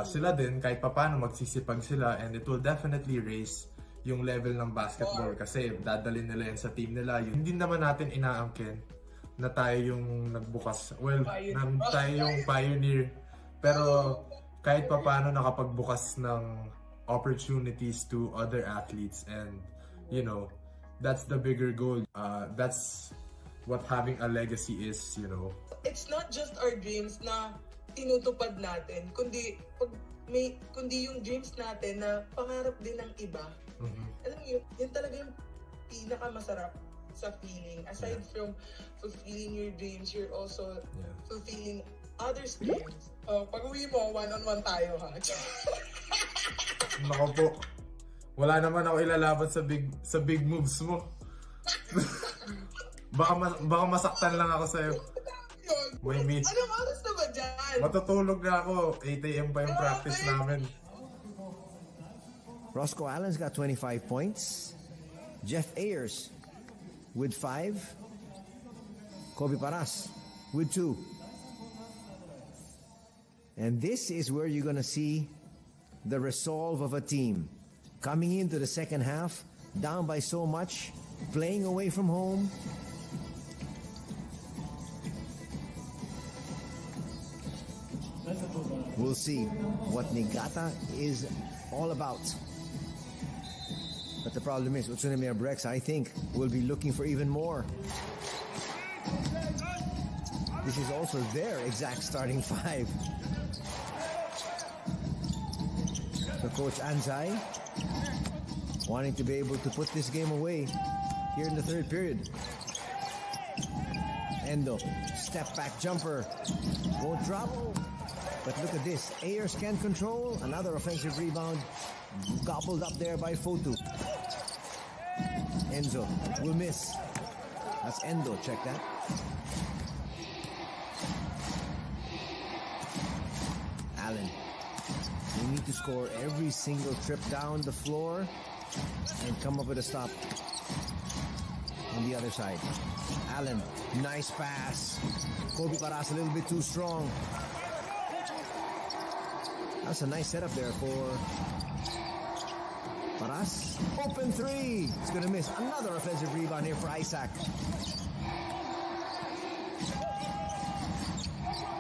sila din, kahit paano magsisipag sila and it will definitely raise yung level ng basketball kasi dadalhin nila yan sa team nila. Hindi naman natin inaangkin na tayo yung nagbukas. Well, tayo yung pioneer. Pero kahit paano nakapagbukas ng opportunities to other athletes and, you know, that's the bigger goal. That's what having a legacy is, you know. It's not just our dreams na tinutupad natin, kundi yung dreams natin na pangarap din ng iba. Mm-hmm. Alam mo yun talaga yung pinakamasarap sa feeling. Aside from fulfilling your dreams, you're also fulfilling others' dreams. Pag uwi mo, one-on-one tayo, ha? Nako po. Wala naman ako ilalaban sa big moves mo. baka masaktan lang ako sa'yo. Anong oras na ba dyan? Matutulog na ako. 8 AM pa yung practice namin. Roscoe Allen's got 25 points. Jeff Ayers with 5. Kobe Paras with 2. And this is where you're going to see the resolve of a team. Coming into the second half, down by so much, playing away from home. We'll see what Niigata is all about. But the problem is, Utsunomiya Brex, I think, will be looking for even more. This is also their exact starting five. So Coach Anzai wanting to be able to put this game away here in the third period. Endo, step back jumper, won't drop. But look at this, Ayers can control. Another offensive rebound, gobbled up there by Fotu. Enzo will miss. That's Endo, check that. Allen, they need to score every single trip down the floor and come up with a stop on the other side. Allen, nice pass. Kobe Paras a little bit too strong. That's a nice setup there for Paras. Open three. It's going to miss. Another offensive rebound here for Isaac.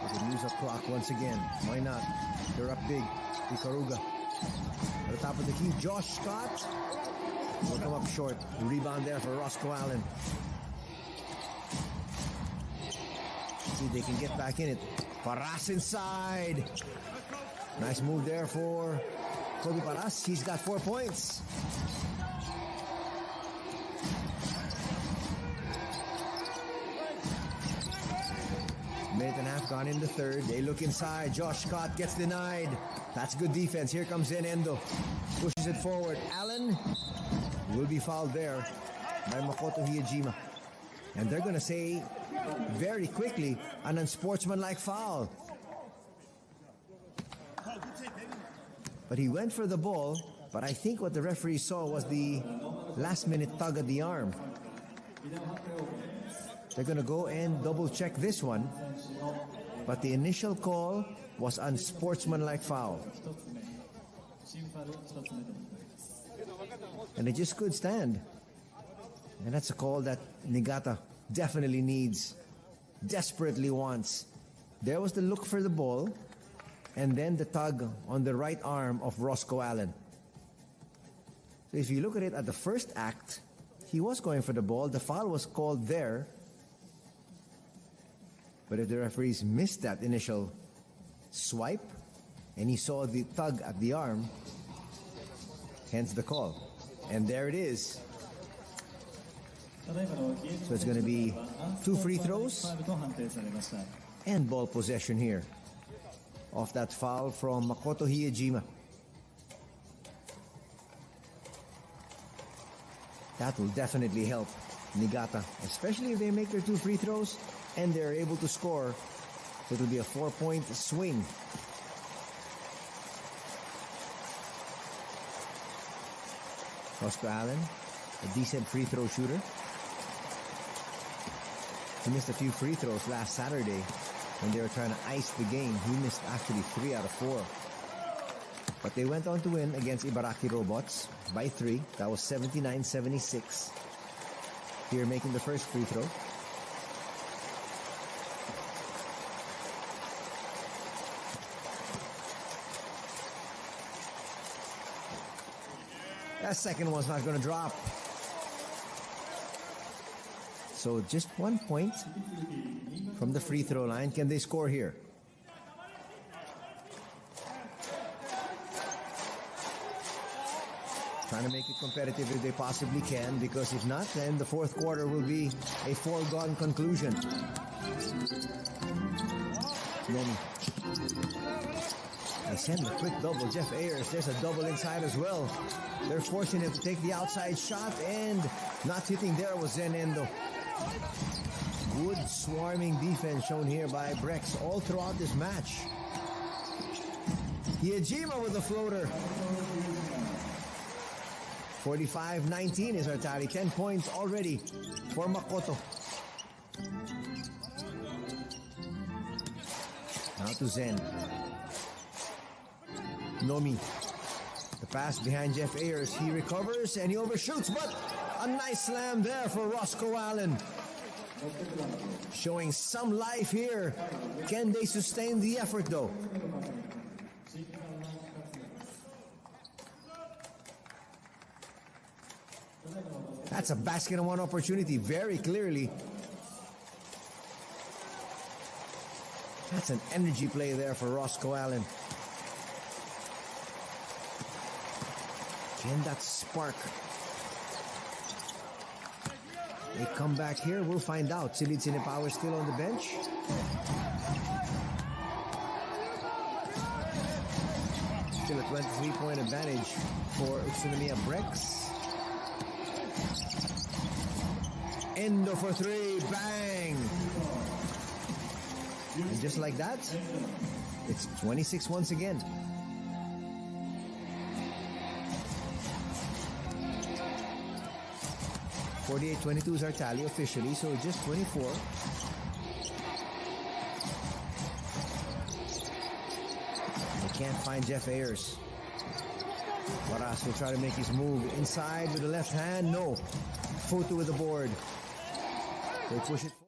They can use up clock once again. Why not? They're up big. Ikaruga. At the top of the key, Josh Scott will come up short. Rebound there for Roscoe Allen. See if they can get back in it. Paras inside. Nice move there for Kobe Paras. He's got 4 points. Minute and a half gone in the third. They look inside. Josh Scott gets denied. That's good defense. Here comes in Endo. Pushes it forward. Allen will be fouled there by Makoto Hiyajima. And they're going to say very quickly an unsportsmanlike foul. But he went for the ball, but I think what the referee saw was the last-minute tug at the arm. They're going to go and double-check this one. But the initial call was unsportsmanlike foul. And it just could stand. And that's a call that Niigata definitely needs, desperately wants. There was the look for the ball, and then the tug on the right arm of Roscoe Allen. So if you look at it at the first act, he was going for the ball. The foul was called there. But if the referees missed that initial swipe, and he saw the tug at the arm, hence the call. And there it is. So it's going to be 2 free throws and ball possession here off that foul from Makoto Hiyajima. That will definitely help Niigata, especially if they make their 2 free throws and they're able to score. It will be a 4-point swing. Roscoe Allen, a decent free throw shooter. He missed a few free throws last Saturday when they were trying to ice the game. He missed actually 3 out of 4. But they went on to win against Ibaraki Robots by 3. That was 79-76. Here making the first free throw. That second one's not going to drop. So just 1 point from the free throw line. Can they score here? Trying to make it competitive if they possibly can, because if not, then the fourth quarter will be a foregone conclusion. Nomi. They send a quick double. Jeff Ayers, there's a double inside as well. They're forcing him to take the outside shot, and not hitting there was Zen Endo. Good swarming defense shown here by Brex all throughout this match. Hiyajima with the floater. 45-19 is our tally. 10 points already for Makoto. Now to Zen. Nomi. The pass behind Jeff Ayers. He recovers and he overshoots, but a nice slam there for Roscoe Allen. Showing some life here. Can they sustain the effort though? That's a basket and one opportunity, very clearly. That's an energy play there for Roscoe Allen. Again, that spark. They come back here, we'll find out. Silid Sinepower still on the bench. Still a 23-point advantage for Utsunomiya Brex. Endo for three, bang! And just like that, it's 26 once again. .48-22 is our tally officially, so just 24. They can't find Jeff Ayers. Varas will try to make his move inside with the left hand. No. Photo with the board. They push it forward.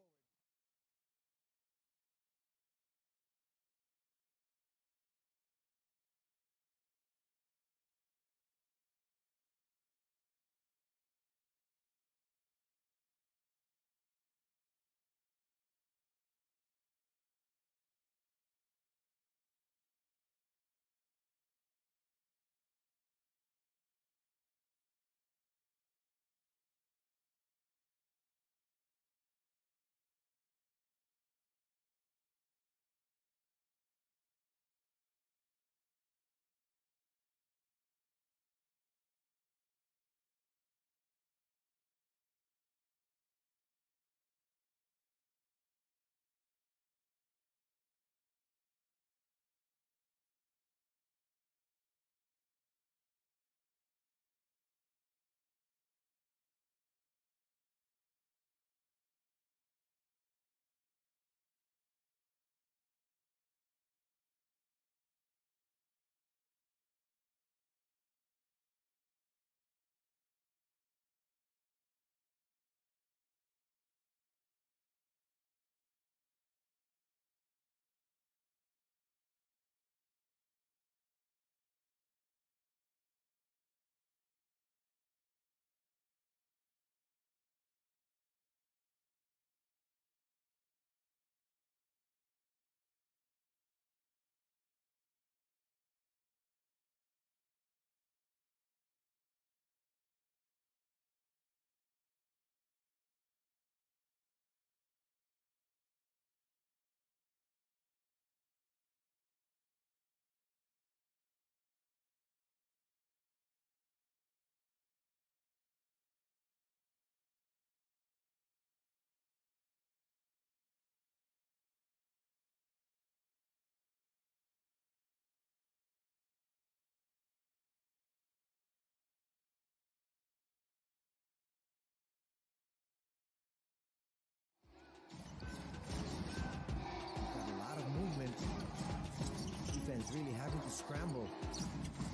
Really having to scramble.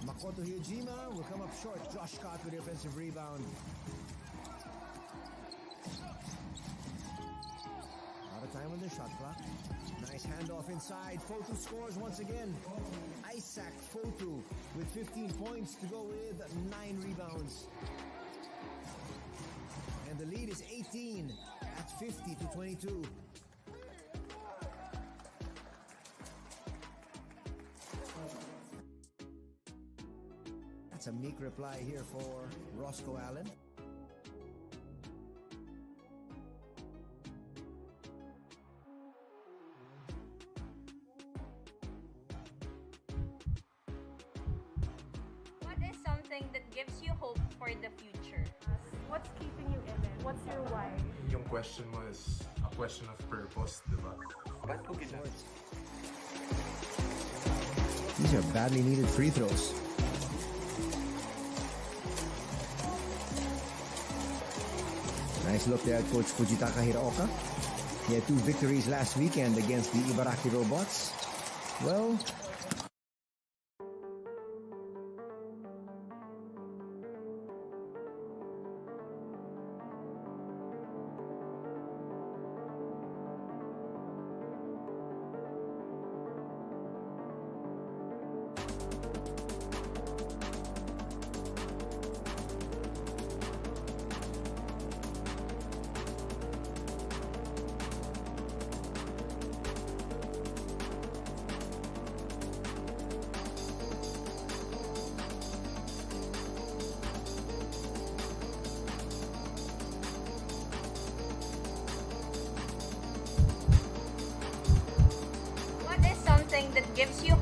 Makoto Hyojima will come up short. Josh Scott with the offensive rebound. Out of time on the shot clock. Nice handoff inside. Fotu scores once again. Isaac Fotu with 15 points to go with 9 rebounds. And the lead is 18 at 50-22. A meek reply here for Roscoe Allen. What is something that gives you hope for the future? What's keeping you in it? What's your why? Yung question mo is a question of purpose, diba? Ba't ko ginagawa? These are badly needed free throws. Nice look there at Coach Fujitaka Hiraoka. He had 2 victories last weekend against the Ibaraki Robots. Well,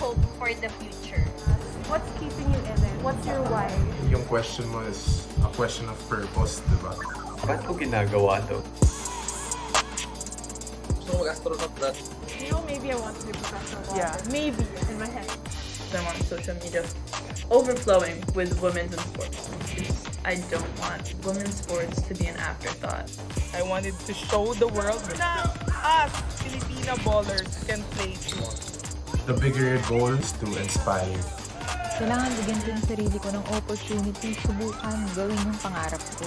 hope for the future? What's keeping you in it? What's your why? Yung question mo is a question of purpose, di ba? Ba't ko ginagawa to? Gusto ko mag-astronaut, Brad. You know, maybe I want to be professional. Yeah. Maybe in my head. I'm on social media overflowing with women's in sports. I don't want women's sports to be an afterthought. I wanted to show the world na us Filipina ballers can play too. The bigger goal is to inspire. Kailangan bigyan ko yung sarili ko ng opportunity, subukan, gawin yung pangarap ko.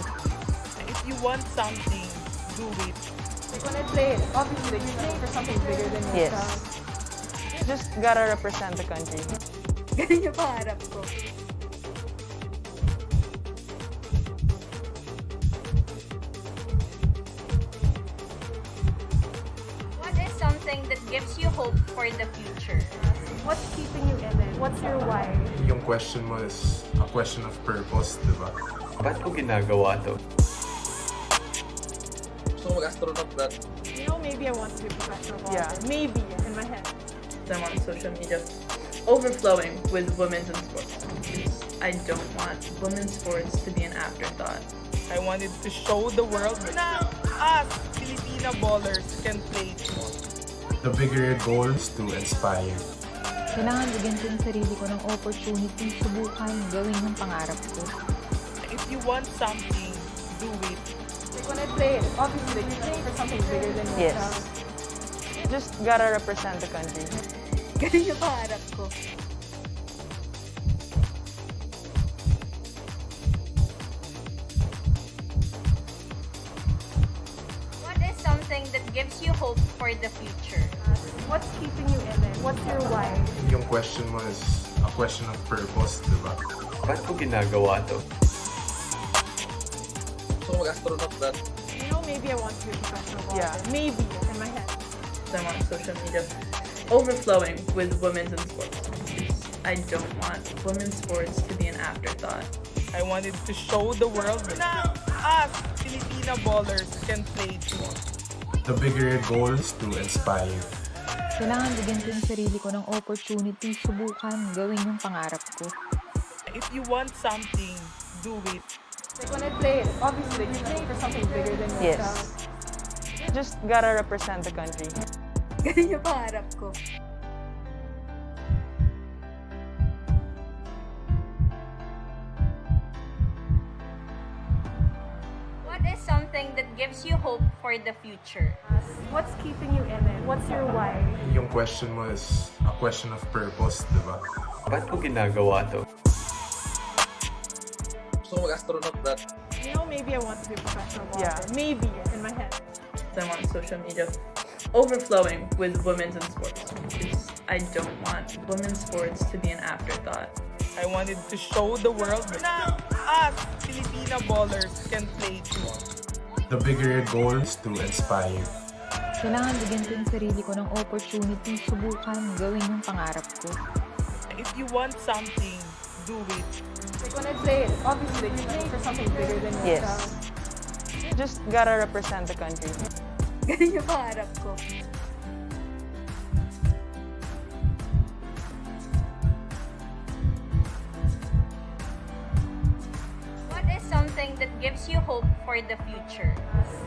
If you want something, do it. Like when I play, obviously you're playing for something bigger than Yes. yourself. Just gotta represent the country. Ganun yung pangarap ko. What is something that gives you hope for the future? What's keeping you in it? What's your why? Yung question mo is a question of purpose, di ba? Ba't ko ginagawa to? Gusto ko mag-astronaut, Brad. You know, maybe I want to be professional. Yeah. Maybe in my head. I'm on social media overflowing with women's in sports. I don't want women's sports to be an afterthought. I wanted to show the world na us Filipina ballers can play too. The bigger goal is to inspire. Kailangan bigyan ko yung sarili ko ng opportunity, subukan, gawin yung pangarap ko. If you want something, do it. Like when I play, obviously you're playing for something bigger than Yes. yourself. Just gotta represent the country. Ganun yung pangarap ko. What is something that gives you hope for the future? What's keeping you in it? What's your why? Yung question mo is a question of purpose, di ba? Ba't ko ginagawa to? Gusto ko mag-astronaut, Brad. You know, maybe I want to be professional. Yeah. Maybe in my head. I'm on social media overflowing with women's in sports. I don't want women's sports to be an afterthought. I wanted to show the world na us Filipina ballers can play too. The bigger goal is to inspire. Kailangan bigyan ko yung sarili ko ng opportunity, subukan, gawin yung pangarap ko. If you want something, do it. Like when I play, obviously you're playing for something bigger than Yes. yourself. Just gotta represent the country. Ganun yung pangarap ko. What is something that gives you hope for the future? What's keeping you in it? What's your why? Yung question mo is a question of purpose, di ba? Ba't ko ginagawa to? Gusto ko mag-astronaut, Brad. You know, maybe I want to be professional. Yeah. Maybe in my head. I'm on social media overflowing with women's in sports. I don't want women's sports to be an afterthought. I wanted to show the world na us Filipina ballers can play too. The bigger goal is to inspire. Kailangan bigyan ko yung sarili ko ng opportunity, subukan, gawin yung pangarap ko. If you want something, do it. Like when I play, obviously you're playing for something bigger than Yes. yourself. Just gotta represent the country. Ganun yung pangarap ko. What is something that gives you hope for the future?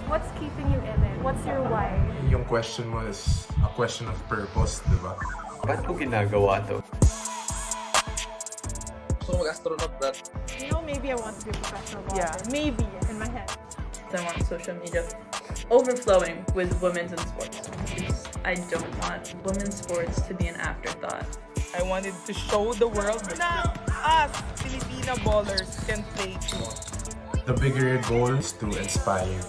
What's keeping you in it? What's your why? Yung question mo is a question of purpose, di ba? Ba't ko ginagawa to? Gusto ko mag-astronaut, Brad. You know, maybe I want to be professional. Yeah. Maybe in my head. I'm on social media overflowing with women's in sports. I don't want women's sports to be an afterthought. I wanted to show the world na us Filipina ballers can play too. The bigger goal is to inspire.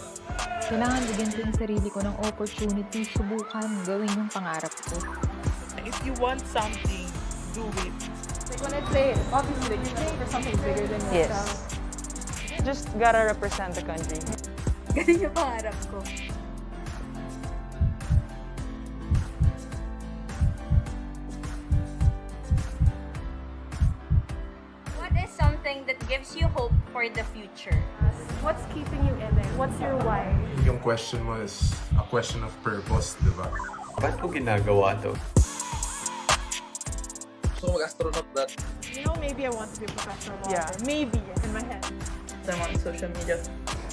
Kailangan bigyan ko yung sarili ko ng opportunity, subukan, gawin yung pangarap ko. If you want something, do it. Like when I play, obviously you're playing for something bigger than Yes. yourself. Just gotta represent the country. Ganun yung pangarap ko. What is something that gives you hope for the future? What's keeping you in it? What's your why? Yung question mo is a question of purpose, di ba? Ba't ko ginagawa to? Gusto mag-astronaut, brat. You know, maybe I want to be a professional Yeah. golfer. Maybe in my head. I'm on social media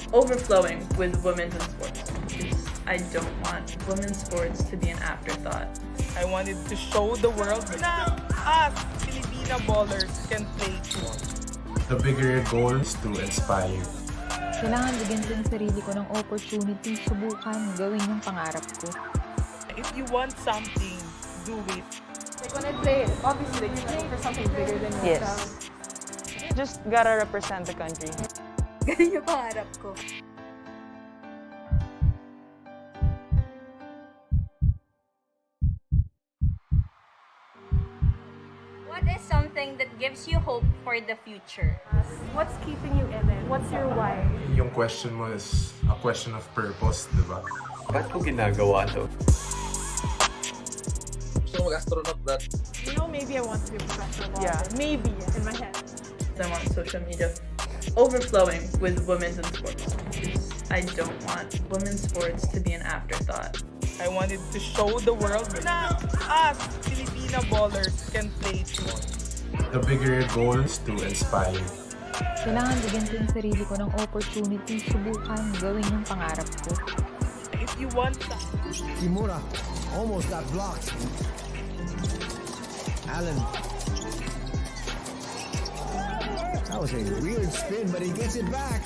overflowing with women's in sports. Because I don't want women's sports to be an afterthought. I wanted to show the world na us Filipina ballers can play too. The bigger goal is to inspire. Kailangan bigyan ko yung sarili ko ng opportunity, subukan, gawin yung pangarap ko. If you want something, do it. Like when I play, obviously, like you're playing for something bigger than Yes. yourself. Just gotta represent the country. Ganun yung pangarap ko. What is something that gives you hope for the future? What's keeping you in it? What's your why? Yung question mo is a question of purpose, di ba? Ba't ko ginagawa to? Gusto mag-astronaut, brat. You know, maybe I want to be a professional golfer. Yeah. Maybe in my head. I'm on social media overflowing with women's in sports. Because I don't want women's sports to be an afterthought. I wanted to show the world na us Filipina ballers can play too. The bigger goal is to inspire. Kailangan bigyan ko yung sarili ko ng opportunity, subukan, gawin yung pangarap ko. If you want Kimura almost got blocked. Allen. That was a weird spin, but he gets it back.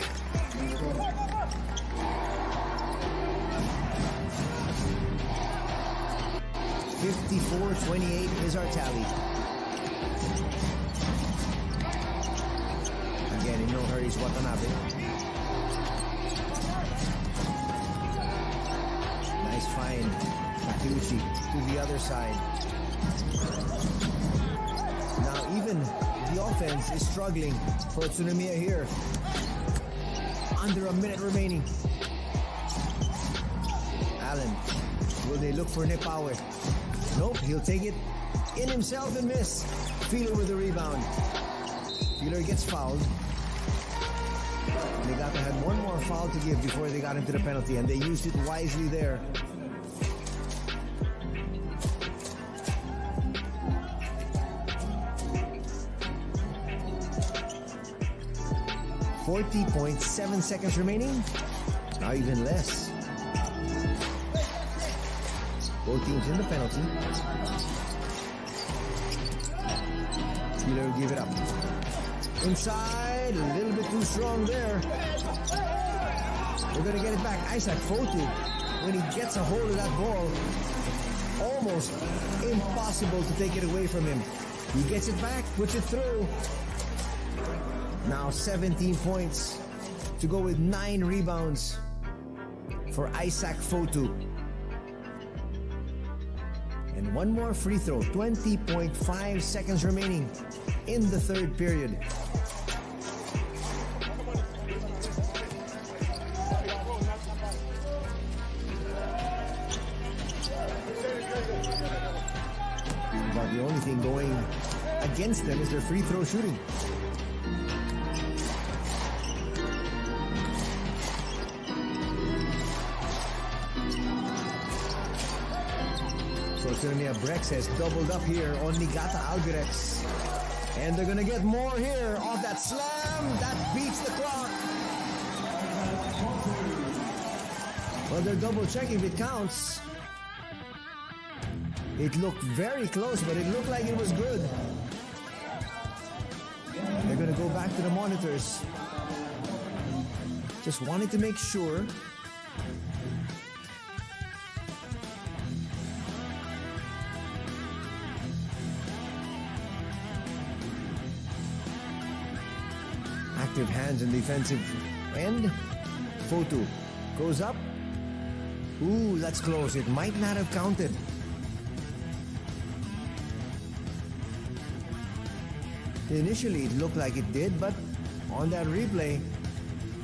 (54-28) is our tally. Again, in no hurry is Watanabe. Nice find. Takuchi to the other side. Now even the offense is struggling for Utsunomiya here. Under a minute remaining. Allen. Will they look for Nepawe? Nope, he'll take it in himself and miss. Feeler with the rebound. Feeler gets fouled. Niigata had one more foul to give before they got into the penalty, and they used it wisely there. .7 seconds remaining. Now even less. Both teams in the penalty. Feeler will give it up. Inside, a little bit too strong there. They're going to get it back. Isaac Fotu, when he gets a hold of that ball, almost impossible to take it away from him. He gets it back, puts it through. Now 17 points to go with 9 rebounds for Isaac Fotu. And one more free throw. 20.5 seconds remaining in the third period. But the only thing going against them is their free throw shooting. So Utsunomiya Brex has doubled up here on Niigata Albirex. And they're gonna get more here off that slam. That beats the clock. Well, they're double checking if it counts. It looked very close, but it looked like it was good. They're gonna go back to the monitors. Just wanted to make sure. Active hands in defensive end. Fotu goes up. Ooh, that's close. It might not have counted. Initially, it looked like it did, but on that replay,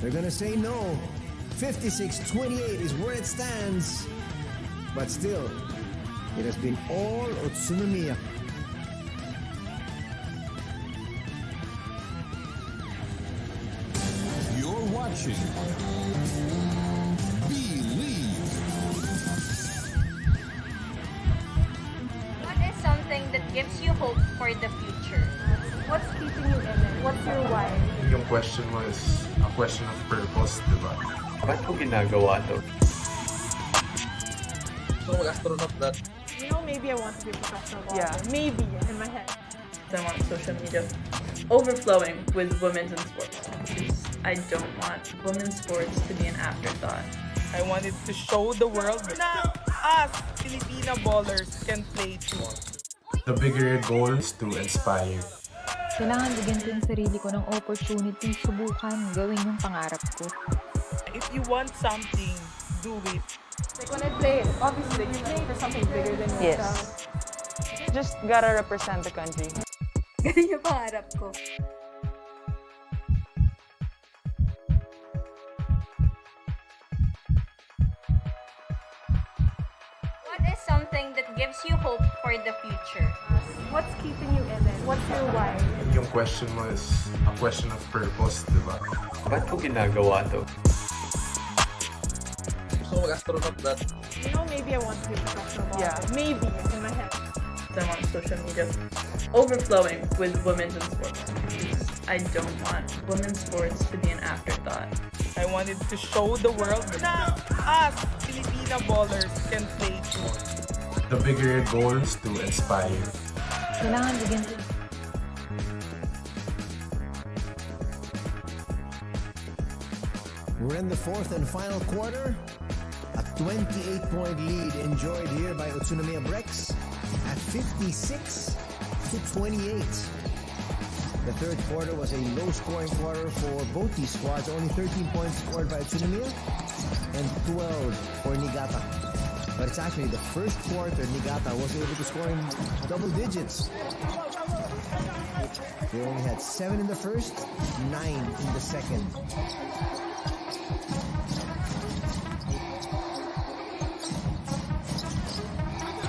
they're gonna say no. 56-28 is where it stands. But still, it has been all Utsunomiya. You're watching Believe. What is something that gives you hope for the future? What's keeping you in it? What's your why? Yung question mo is a question of purpose, di ba? Ba't ko ginagawa to? So, mag-astronaut that. You know, maybe I want to be a professional golfer. Yeah. Maybe in my head. I want social media overflowing with women's in sports. I don't want women's sports to be an afterthought. I wanted to show the world na us, Filipina ballers, can play too. The bigger goal is to inspire. Kailangan bigyan ko yung sarili ko ng opportunity, subukan, gawin yung pangarap ko. If you want something, do it. Like when I play, obviously you're playing for something bigger than yourself. Yes. Just gotta represent the country. Ganun yung pangarap ko. What is something that gives you hope for the future? What's keeping you in it? What's your why? Yung question mo is a question of purpose, di ba? Ba't ko ginagawa to? So, mag-astronaut that. You know, maybe I want to be a professional golfer. Yeah. Maybe in my head. I want social media overflowing with women's in sports. I don't want women's sports to be an afterthought. I wanted to show the world na us, Filipina ballers, can play too. The bigger goal is to inspire. Kailangan bigyan ko We're in the fourth and final quarter. A 28-point lead enjoyed here by Utsunomiya Brex at 56-28. The third quarter was a low-scoring quarter for both these squads. Only 13 points scored by Utsunomiya and 12 for Niigata. But it's actually the first quarter Niigata was able to score in double digits. They only had 7 in the first, 9 in the second.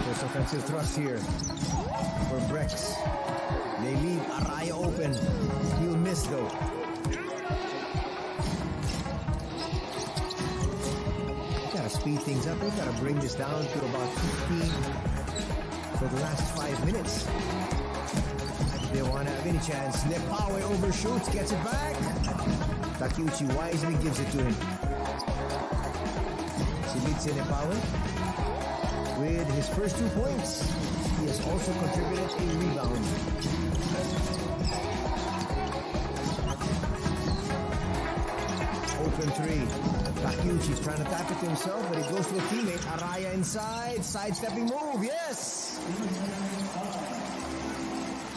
First offensive thrust here for Brex. They leave Araya open. He'll miss though. Gotta speed things up. They've gotta bring this down to about 15 for the last 5 minutes. If they want to have any chance, Nepawe overshoots, gets it back. Takeuchi wisely gives it to him. Silitse Nepawe with his first 2 points. He has also contributed a rebound. Open three. Takeuchi's trying to tap it to himself, but he goes to a teammate. Araya inside, sidestepping move, yes!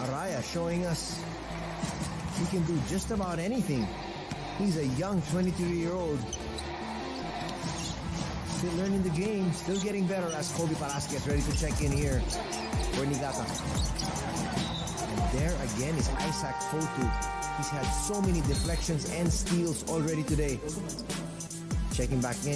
Araya showing us he can do just about anything. He's a young 22-year-old. Still learning the game, still getting better as Kobe Palaski gets ready to check in here for Niigata. And there again is Isaac Fotu. He's had so many deflections and steals already today. Checking back in.